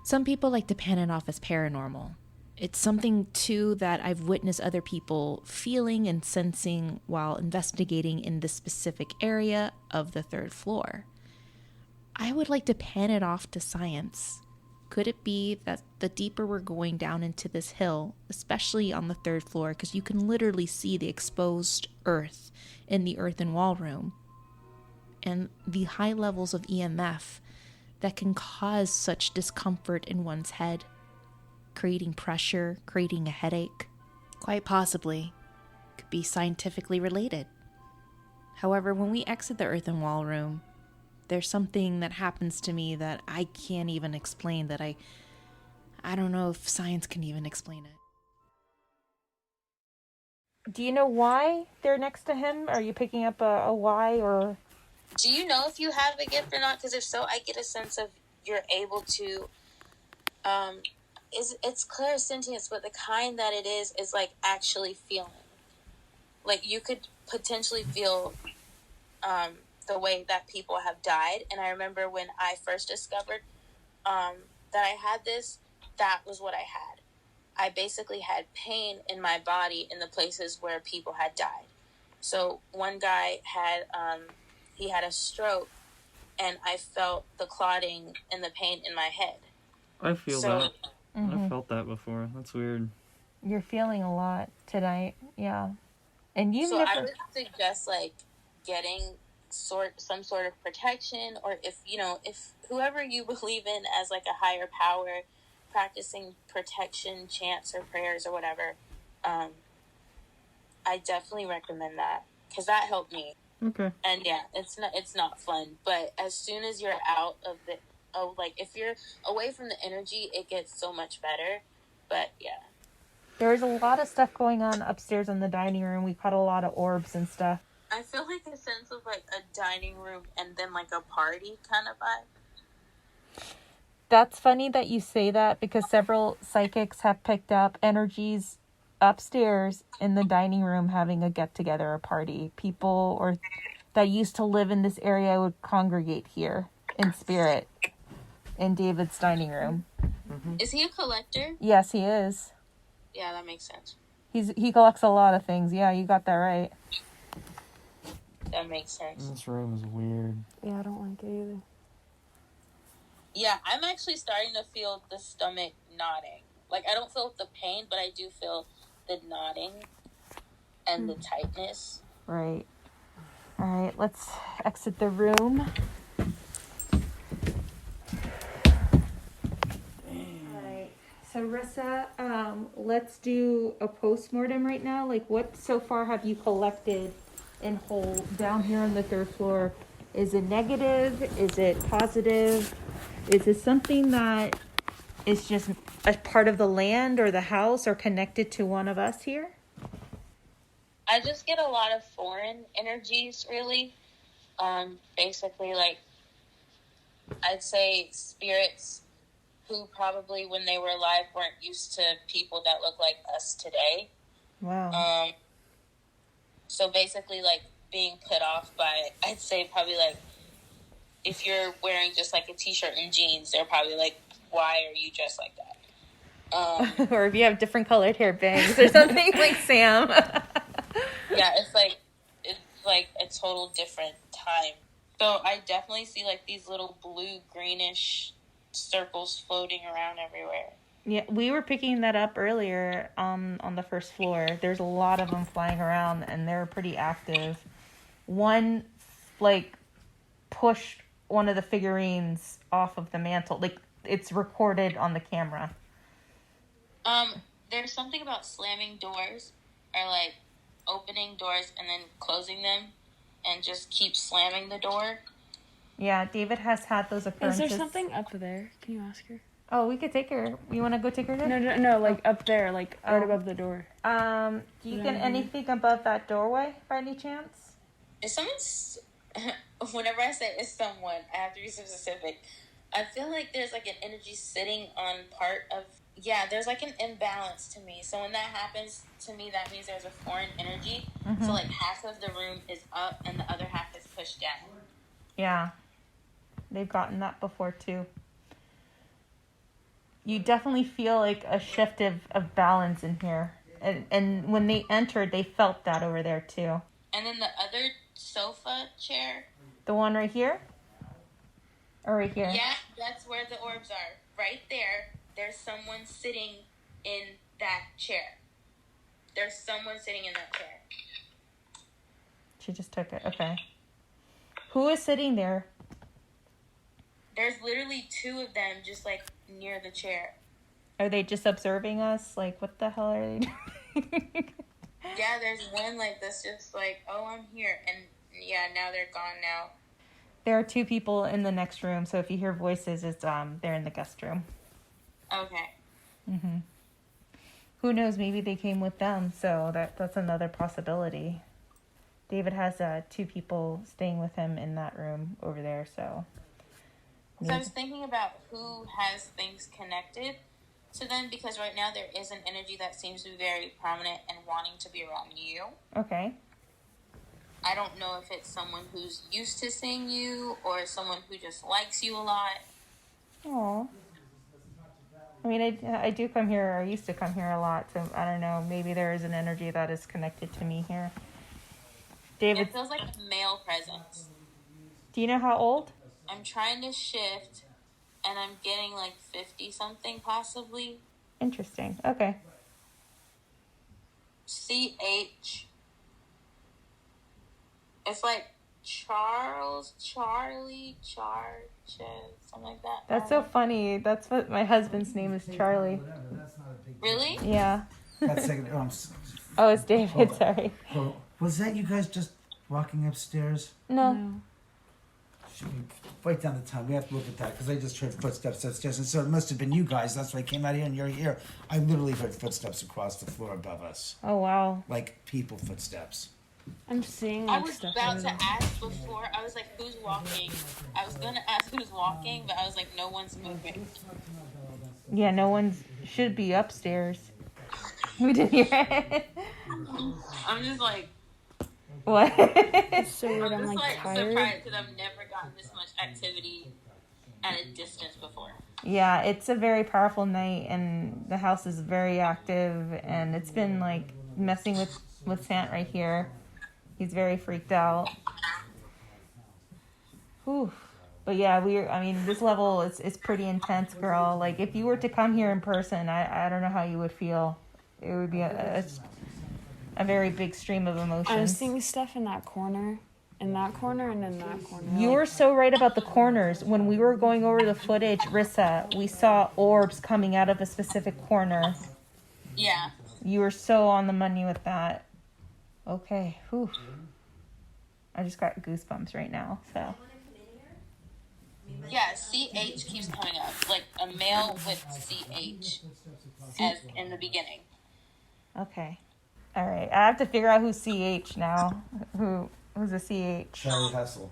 Some people like to pan it off as paranormal. It's something, too, that I've witnessed other people feeling and sensing while investigating in this specific area of the 3rd floor. I would like to pan it off to science. Could it be that the deeper we're going down into this hill, especially on the 3rd floor, because you can literally see the exposed earth in the earthen wall room, and the high levels of EMF that can cause such discomfort in one's head, creating pressure, creating a headache, quite possibly could be scientifically related. However, when we exit the earthen wall room, there's something that happens to me that I can't even explain, that I don't know if science can even explain it. Do you know why they're next to him? Are you picking up a why, or? Do you know if you have a gift or not? Because if so, I get a sense of you're able to, it's clairsentience, but the kind that it is like actually feeling. Like, you could potentially feel the way that people have died. And I remember when I first discovered that I had this, that was what I had. I basically had pain in my body in the places where people had died. So one guy had, he had a stroke, and I felt the clotting and the pain in my head. I feel that. I felt that before. That's weird. You're feeling a lot tonight, yeah. And you've So never... I would suggest, like, getting some sort of protection, or if whoever you believe in as, like, a higher power, practicing protection, chants, or prayers, or whatever, I definitely recommend that, because that helped me. Okay. And yeah, it's not fun, but as soon as you're out of if you're away from the energy, it gets so much better. But yeah, there's a lot of stuff going on upstairs in the dining room. We caught a lot of orbs and stuff. I feel like a sense of like a dining room and then like a party kind of vibe. That's funny that you say that, because several psychics have picked up energies upstairs in the dining room having a get-together, a party. People or that used to live in this area would congregate here in spirit in David's dining room. Is he a collector? Yes, he is. Yeah, that makes sense. He collects a lot of things. Yeah, you got that right. That makes sense. This room is weird. Yeah, I don't like it either. Yeah, I'm actually starting to feel the stomach knotting. Like, I don't feel the pain, but I do feel the knotting and the tightness. Right. All right, let's exit the room. Alright, so Rissa, let's do a postmortem right now. Like, what so far have you collected in whole down here on the 3rd floor? Is it negative? Is it positive? Is it something that is just a part of the land or the house or connected to one of us here? I just get a lot of foreign energies, really. Basically, like, I'd say spirits who probably when they were alive weren't used to people that look like us today. Wow. So basically, like, being put off by, I'd say probably, like, if you're wearing just, like, a t-shirt and jeans, they're probably like, why are you dressed like that? Or if you have different colored hair bangs or something like Sam. Yeah, it's like a total different time. So I definitely see, like, these little blue greenish circles floating around everywhere. Yeah, we were picking that up earlier on the first floor. There's a lot of them flying around, and they're pretty active. One, like, pushed one of the figurines off of the mantle. Like, it's recorded on the camera. There's something about slamming doors, or, like, opening doors and then closing them, and just keep slamming the door. Yeah, David has had those Is occurrences. there something up there? Can you ask her? Oh, we could take her. You want to go take her there? No, like up there, like right above the door. Do you get anything above that doorway by any chance? If someone's, whenever I say it's someone, I have to be specific. I feel like there's like an energy sitting on part of, there's like an imbalance to me. So when that happens to me, that means there's a foreign energy. Mm-hmm. So like half of the room is up and the other half is pushed down. Yeah. They've gotten that before too. You definitely feel like a shift of balance in here. And when they entered, they felt that over there too. And then the other sofa chair. The one right here? Or right here? Yeah, that's where the orbs are. Right there, there's someone sitting in that chair. There's someone sitting in that chair. She just took it. Okay. Who is sitting there? There's literally two of them just like near the chair. Are they just observing us? Like, what the hell are they doing? Yeah, there's one like that's just like, oh, I'm here. And yeah, now they're gone now. There are two people in the next room, so if you hear voices, it's they're in the guest room. Okay. Mm-hmm. Who knows? Maybe they came with them, so that's another possibility. David has two people staying with him in that room over there, so. So I was thinking about who has things connected to them, because right now there is an energy that seems to be very prominent and wanting to be around you. Okay. I don't know if it's someone who's used to seeing you or someone who just likes you a lot. Aw. I mean, I do come here, or I used to come here a lot, so I don't know. Maybe there is an energy that is connected to me here. David, It feels like a male presence. do you know how old? I'm trying to shift, and I'm getting like 50-something possibly. Interesting. Okay. CH. It's like Charles, Charlie, something like that. That's so funny. That's what my husband's name is, Charlie. Really? Yeah. That's second. Oh, it's David. Sorry. Well, was that you guys just walking upstairs? No. Should we write down the time? We have to look at that because I just heard footsteps upstairs, and so it must have been you guys. That's why I came out here, and you're here. I literally heard footsteps across the floor above us, Oh, wow. like people footsteps. I'm seeing I like was stuff. about to over there. ask before. I was like, who's walking? I was going to ask who's walking, but I was like, no one's moving. Yeah, no one should be upstairs. We didn't hear it. I'm just like, What? It's so weird. I'm just like like tired. surprised because I've never gotten this much activity at a distance before. Yeah, it's a very powerful night, and the house is very active, and it's been like messing with Sant right here. He's very freaked out. Whew. But yeah, this level is pretty intense, girl. Like, if you were to come here in person, I don't know how you would feel. It would be a very big stream of emotions. I'm seeing stuff in that corner, and in that corner. You were so right about the corners. When we were going over the footage, Rissa, we saw orbs coming out of a specific corner. Yeah. You were so on the money with that. Okay. Whew. I just got goosebumps right now, so. Yeah, CH keeps coming up. Like a male with CH as in the beginning. Okay. All right. I have to figure out who's CH now. Who's a CH? Charlie Hessel.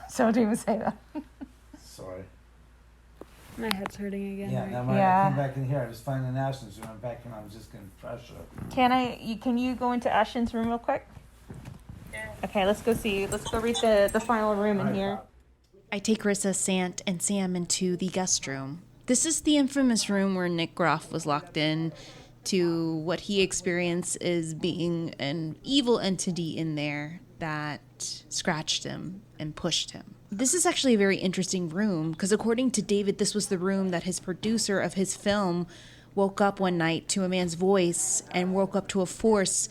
So don't even say that. Sorry. My head's hurting again. Yeah, right? now when Yeah. I came back in here, I was finding Ashton's room. I went back and I was just getting pressure. Can you go into Ashton's room real quick? Yeah. Okay, let's go read the final room in here. I take Rissa, Sant, and Sam into the guest room. This is the infamous room where Nick Groff was locked in to what he experienced as being an evil entity in there that scratched him and pushed him. This is actually a very interesting room because according to David, this was the room that his producer of his film woke up one night to a man's voice and woke up to a force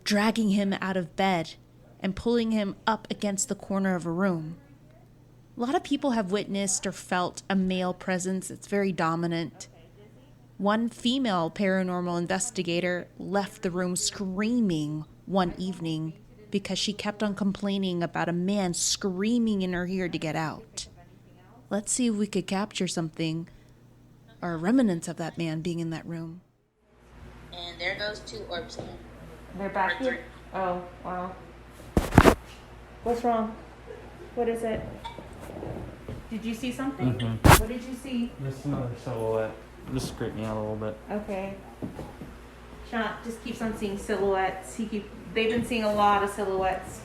dragging him out of bed and pulling him up against the corner of a room. A lot of people have witnessed or felt a male presence. It's very dominant. One female paranormal investigator left the room screaming one evening because she kept on complaining about a man screaming in her ear to get out. Let's see if we could capture something or remnants of that man being in that room. And there goes 2 orbs again. They're back Or 3. here? Oh, wow. What's wrong? What is it? Did you see something? Mhm. What did you see? This is another silhouette. This creeped me out a little bit. Okay. Sean just keeps on seeing silhouettes. They've been seeing a lot of silhouettes.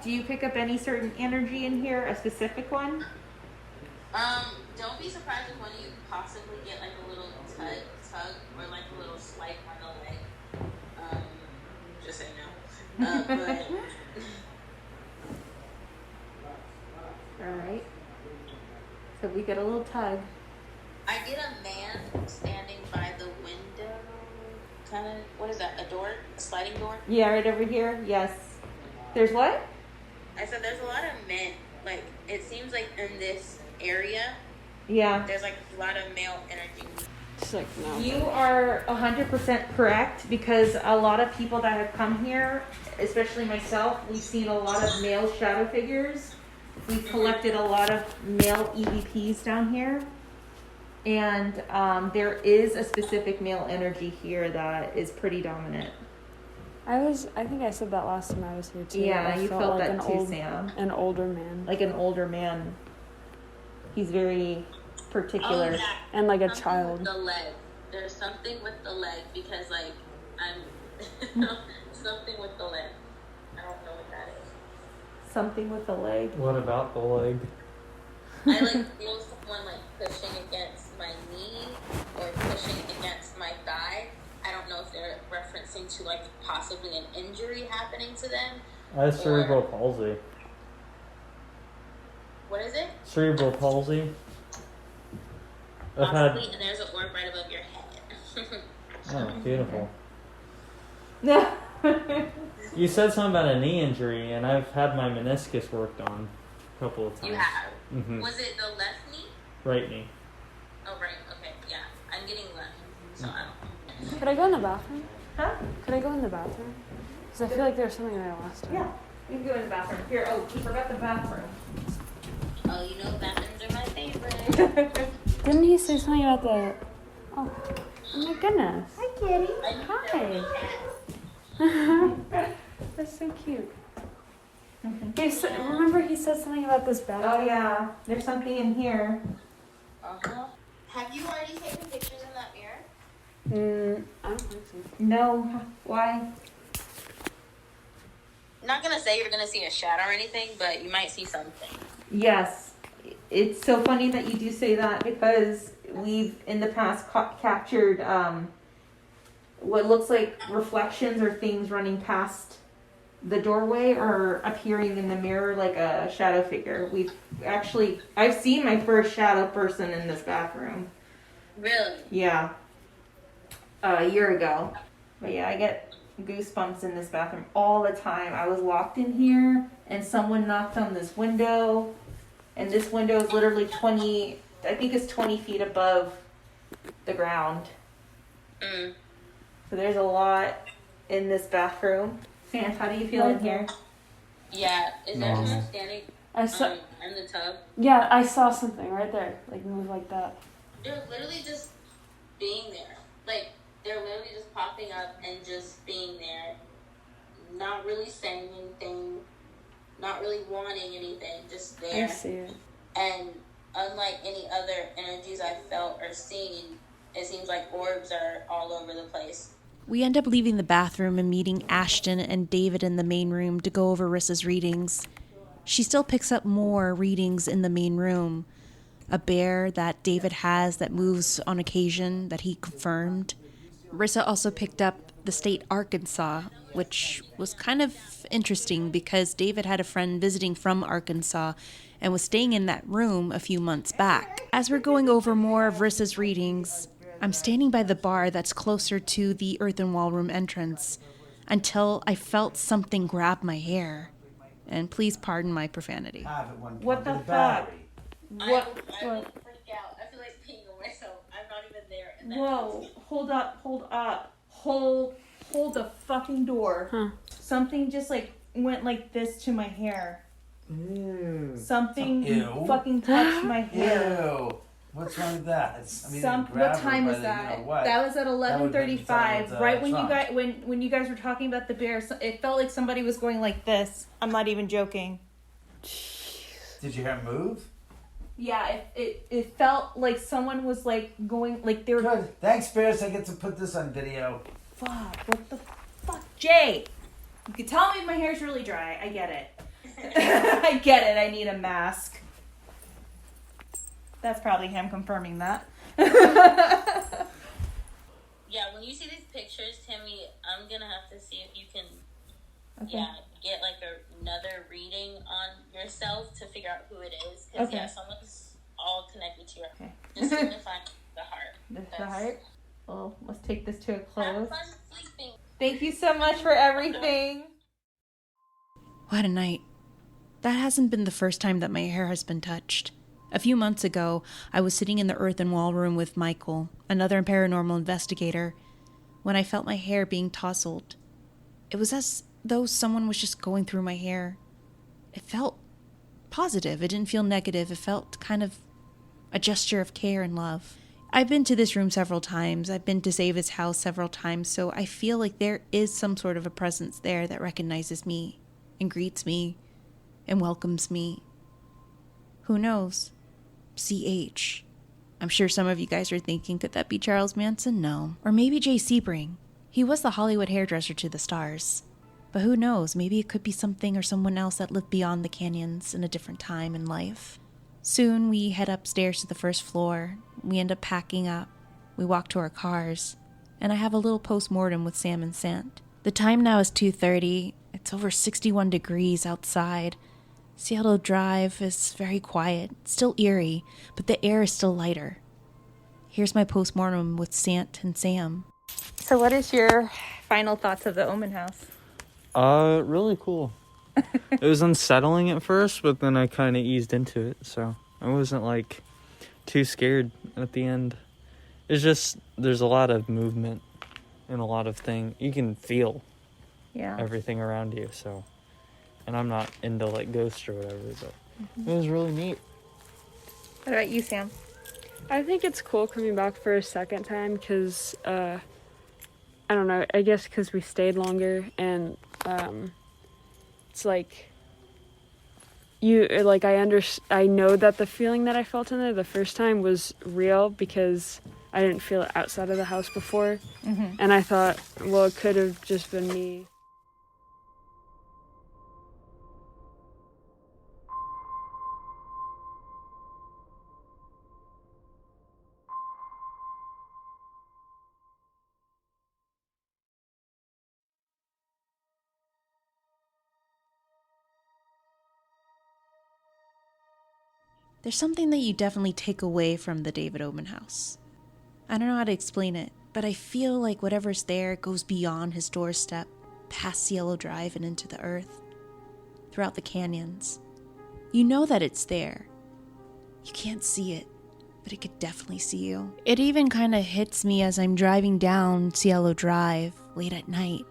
Do you pick up any certain energy in here? A specific one? Don't be surprised if one of you possibly get like a little tug or like a little swipe on the leg. Just say no. But All right. So we get a little tug. I get a man standing by the window, kind of, what is that, a door? A sliding door? Yeah, right over here. Yes. There's what? I said there's a lot of men, like, it seems like in this area, Yeah. there's like a lot of male energy. It's like, no. You are 100% correct because a lot of people that have come here, especially myself, we've seen a lot of male shadow figures. We've collected a lot of male EVPs down here. And there is a specific male energy here that is pretty dominant. I think I said that last time I was here too. Yeah, I you felt like that too, Sam. An older man. Like an older man. He's very particular. Oh, yeah. And like a Something child. With the leg. There's something with the leg because, like, I'm something with the leg. I don't know what that is. Something with the leg. What about the leg? I like feel someone like pushing against my knee or pushing against my thigh. I don't know if they're referencing to like possibly an injury happening to them. I have cerebral palsy. What is it? Cerebral palsy. I've Possibly, had. and there's an orb right above your head. Oh, beautiful. No. You said something about a knee injury, and I've had my meniscus worked on a couple of times. You have. Mm-hmm. Was it the left knee? Right knee. Oh, right. Okay. Yeah. I'm getting left, so I don't know. Could I go in the bathroom? Huh? Could I go in the bathroom? Because I feel like there was something there last time. Yeah. You can go in the bathroom. Here, oh, you forgot the bathroom. Oh, you know bathrooms are my favorite. Didn't he say something about the... Oh my goodness. Hi, kitty. Hi. That's so cute. Remember he said something about this bathroom? Oh, yeah. There's something in here. Uh-huh. Have you already taken pictures in that mirror? I don't think so. No. Why? Not gonna say you're gonna see a shadow or anything, but you might see something. Yes. It's so funny that you do say that because we've in the past captured what looks like reflections or things running past the doorway or appearing in the mirror like a shadow figure. I've seen my first shadow person in this bathroom. Really? Yeah. A year ago. But yeah, I get goosebumps in this bathroom all the time. I was locked in here and someone knocked on this window. And this window is literally 20 feet above the ground. Mm. So there's a lot in this bathroom. Sans, how do you feel in here? Yeah. Is there someone standing I saw... in the tub? Yeah, I saw something right there. Like, move like that. They're literally just being there. Like, they're literally just popping up and just being there. Not really saying anything. Not really wanting anything. Just there. I see it. And unlike any other energies I've felt or seen, it seems like orbs are all over the place. We end up leaving the bathroom and meeting Ashton and David in the main room to go over Rissa's readings. She still picks up more readings in the main room. A bear that David has that moves on occasion that he confirmed. Rissa also picked up the state Arkansas, which was kind of interesting because David had a friend visiting from Arkansas and was staying in that room a few months back. As we're going over more of Rissa's readings, I'm standing by the bar that's closer to the earthen wall room entrance until I felt something grab my hair. And please pardon my profanity. What the fuck? I would freak out. I feel like peeing on myself. I'm not even there. In that Whoa, hold up. Hold the fucking door. Huh. Something just like went like this to my hair. Ew. Something Ew. fucking touched my hair. Ew. What's wrong with that? What time was that? That was at 11:35. Right when you guys when you guys were talking about the bear, it felt like somebody was going like this. I'm not even joking. Did you hear him move? Yeah, it felt like someone was like going like they were. Good. Thanks, Bears. I get to put this on video. Fuck! What the fuck, Jay? You can tell me my hair's really dry. I get it. I get it. I need a mask. That's probably him confirming that. Yeah, when you see these pictures, Tammy, I'm gonna have to see if you can, Okay. get like another reading on yourself to figure out who it is. Because Okay. someone's all connected to your. Okay. Just to find the heart. The heart. Well, let's take this to a Have close. fun sleeping. Thank you so much for everything. What a night. That hasn't been the first time that my hair has been touched. A few months ago, I was sitting in the earthen wall room with Michael, another paranormal investigator, when I felt my hair being tousled. It was as though someone was just going through my hair. It felt positive. It didn't feel negative. It felt kind of a gesture of care and love. I've been to this room several times. I've been to Zava's house several times, so I feel like there is some sort of a presence there that recognizes me and greets me and welcomes me. Who knows? CH. I'm sure some of you guys are thinking, could that be Charles Manson? No. Or maybe Jay Sebring. He was the Hollywood hairdresser to the stars. But who knows? Maybe it could be something or someone else that lived beyond the canyons in a different time in life. Soon we head upstairs to the first floor. We end up packing up. We walk to our cars. And I have a little post-mortem with Sam and Sant. The time now is 2:30. It's over 61 degrees outside. Cielo Drive is very quiet, still eerie, but the air is still lighter. Here's my postmortem with Sant and Sam. So what is your final thoughts of the Oman House? Really cool. It was unsettling at first, but then I kind of eased into it, so I wasn't like too scared at the end. It's just there's a lot of movement and a lot of thing. You can feel everything around you, so. And I'm not into like ghosts or whatever, but it was really neat. What about you, Sam? I think it's cool coming back for a second time because, I don't know, I guess because we stayed longer and it's like, I know that the feeling that I felt in there the first time was real because I didn't feel it outside of the house before. Mm-hmm. And I thought, well, it could have just been me. There's something that you definitely take away from the David Oman House. I don't know how to explain it, but I feel like whatever's there goes beyond his doorstep, past Cielo Drive and into the earth, throughout the canyons. You know that it's there. You can't see it, but it could definitely see you. It even kind of hits me as I'm driving down Cielo Drive late at night,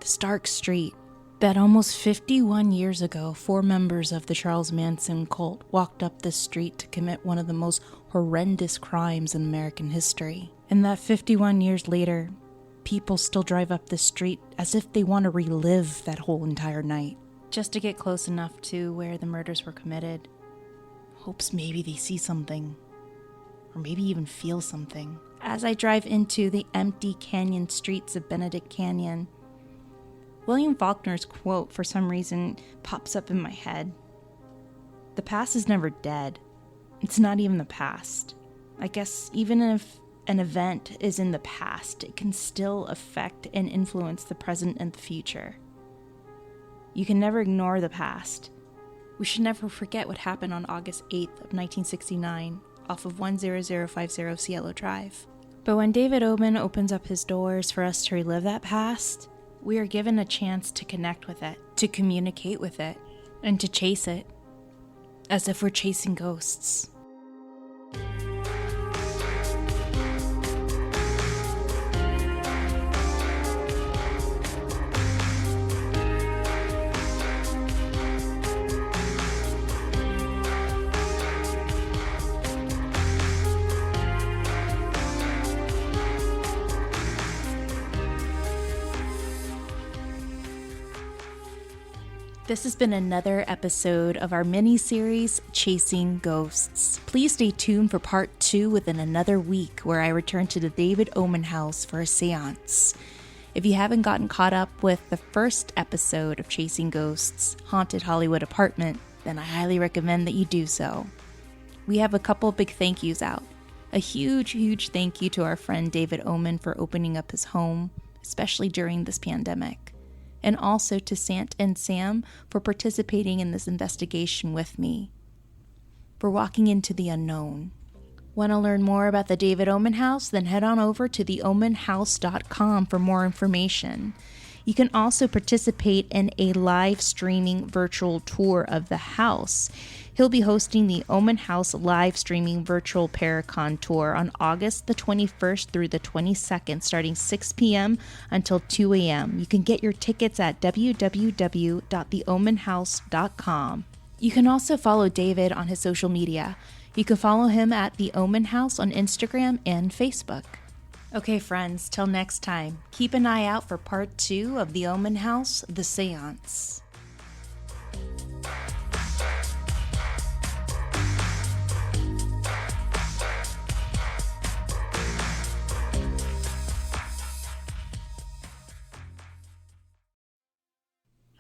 this dark street. That almost 51 years ago, 4 members of the Charles Manson cult walked up this street to commit one of the most horrendous crimes in American history. And that 51 years later, people still drive up this street as if they want to relive that whole entire night, just to get close enough to where the murders were committed. Hopes maybe they see something, or maybe even feel something. As I drive into the empty canyon streets of Benedict Canyon, William Faulkner's quote, for some reason, pops up in my head. The past is never dead. It's not even the past. I guess even if an event is in the past, it can still affect and influence the present and the future. You can never ignore the past. We should never forget what happened on August 8th of 1969 off of 10050 Cielo Drive. But when David Oman opens up his doors for us to relive that past, we are given a chance to connect with it, to communicate with it, and to chase it, as if we're chasing ghosts. This has been another episode of our mini-series, Chasing Ghosts. Please stay tuned for part 2 within another week, where I return to the David Oman House for a seance. If you haven't gotten caught up with the first episode of Chasing Ghosts, Haunted Hollywood Apartment, then I highly recommend that you do so. We have a couple big thank yous out. A huge thank you to our friend David Oman for opening up his home, especially during this pandemic. And also to Sant and Sam for participating in this investigation with me. For walking into the unknown. Want to learn more about the David Oman House? Then head on over to theomanhouse.com for more information. You can also participate in a live streaming virtual tour of the house. He'll be hosting the Oman House live streaming virtual Paracon tour on August the 21st through the 22nd, starting 6 p.m. until 2 a.m. You can get your tickets at www.theomanhouse.com. You can also follow David on his social media. You can follow him at The Oman House on Instagram and Facebook. Okay, friends, till next time, keep an eye out for part 2 of The Oman House, The Seance.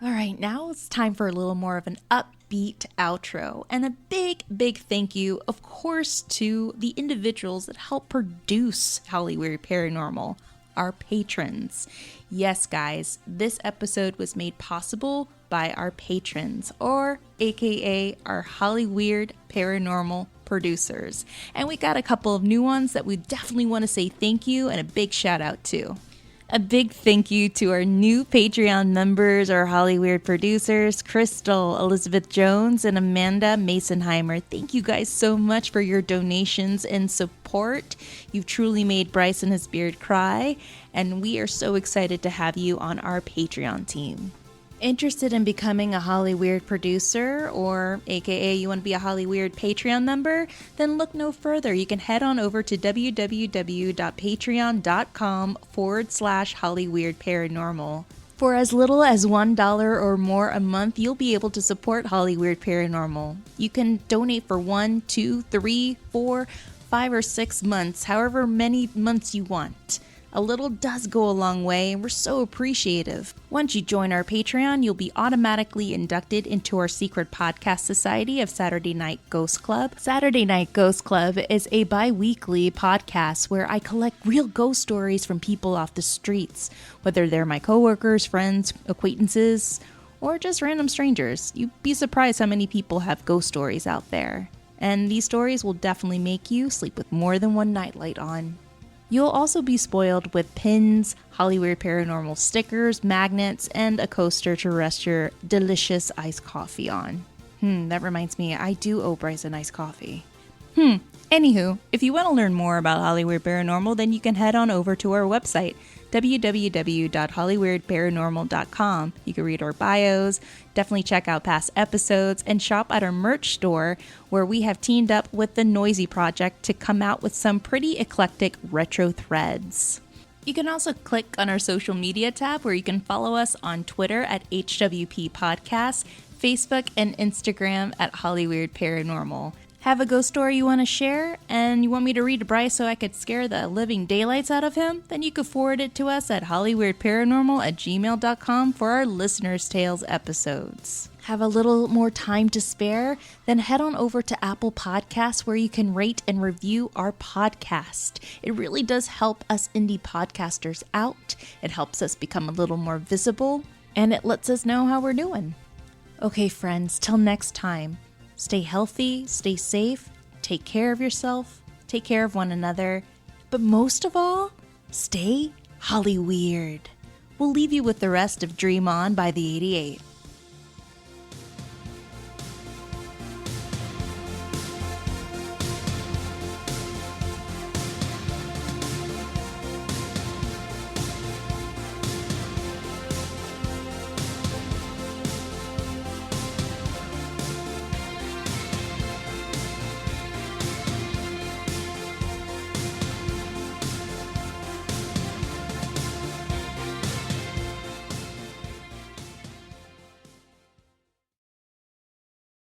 All right, now it's time for a little more of an upbeat outro and a big thank you, of course, to the individuals that help produce Hollywood Paranormal, our patrons. Yes, guys, this episode was made possible by our patrons, or AKA our Hollywood Paranormal producers. And we got a couple of new ones that we definitely want to say thank you and a big shout out to. A big thank you to our new Patreon members, our Hollywood producers, Crystal, Elizabeth Jones, and Amanda Masonheimer. Thank you guys so much for your donations and support. You've truly made Bryce and his beard cry, and we are so excited to have you on our Patreon team. Interested in becoming a Hollywood producer, or aka you want to be a Hollywood Patreon member? Then look no further. You can head on over to www.patreon.com/Hollywood Paranormal. For as little as $1 or more a month, you'll be able to support Hollywood Paranormal. You can donate for 1, 2, 3, 4, 5, or 6 months, however many months you want. A little does go a long way, and we're so appreciative. Once you join our Patreon, you'll be automatically inducted into our secret podcast society of Saturday Night Ghost Club. Saturday Night Ghost Club is a bi-weekly podcast where I collect real ghost stories from people off the streets, whether they're my coworkers, friends, acquaintances, or just random strangers. You'd be surprised how many people have ghost stories out there. And these stories will definitely make you sleep with more than one nightlight on. You'll also be spoiled with pins, Hollywood Paranormal stickers, magnets, and a coaster to rest your delicious iced coffee on. That reminds me, I do owe Bryce an iced coffee. Anywho, if you want to learn more about Hollywood Paranormal, then you can head on over to our website, www.hollywoodparanormal.com. You can read our bios, definitely check out past episodes, and shop at our merch store, where we have teamed up with the Noisy Project to come out with some pretty eclectic retro threads. You can also click on our social media tab, where you can follow us on Twitter at HWP Podcast, Facebook and Instagram at Hollywood Paranormal. Have a ghost story you want to share, and you want me to read to Bryce so I could scare the living daylights out of him? Then you could forward it to us at hollywoodparanormal@gmail.com for our Listener's Tales episodes. Have a little more time to spare? Then head on over to Apple Podcasts where you can rate and review our podcast. It really does help us indie podcasters out. It helps us become a little more visible, and it lets us know how we're doing. Okay, friends, till next time, stay healthy, stay safe, take care of yourself, take care of one another, but most of all, stay Holly Weird. We'll leave you with the rest of Dream On by the 88.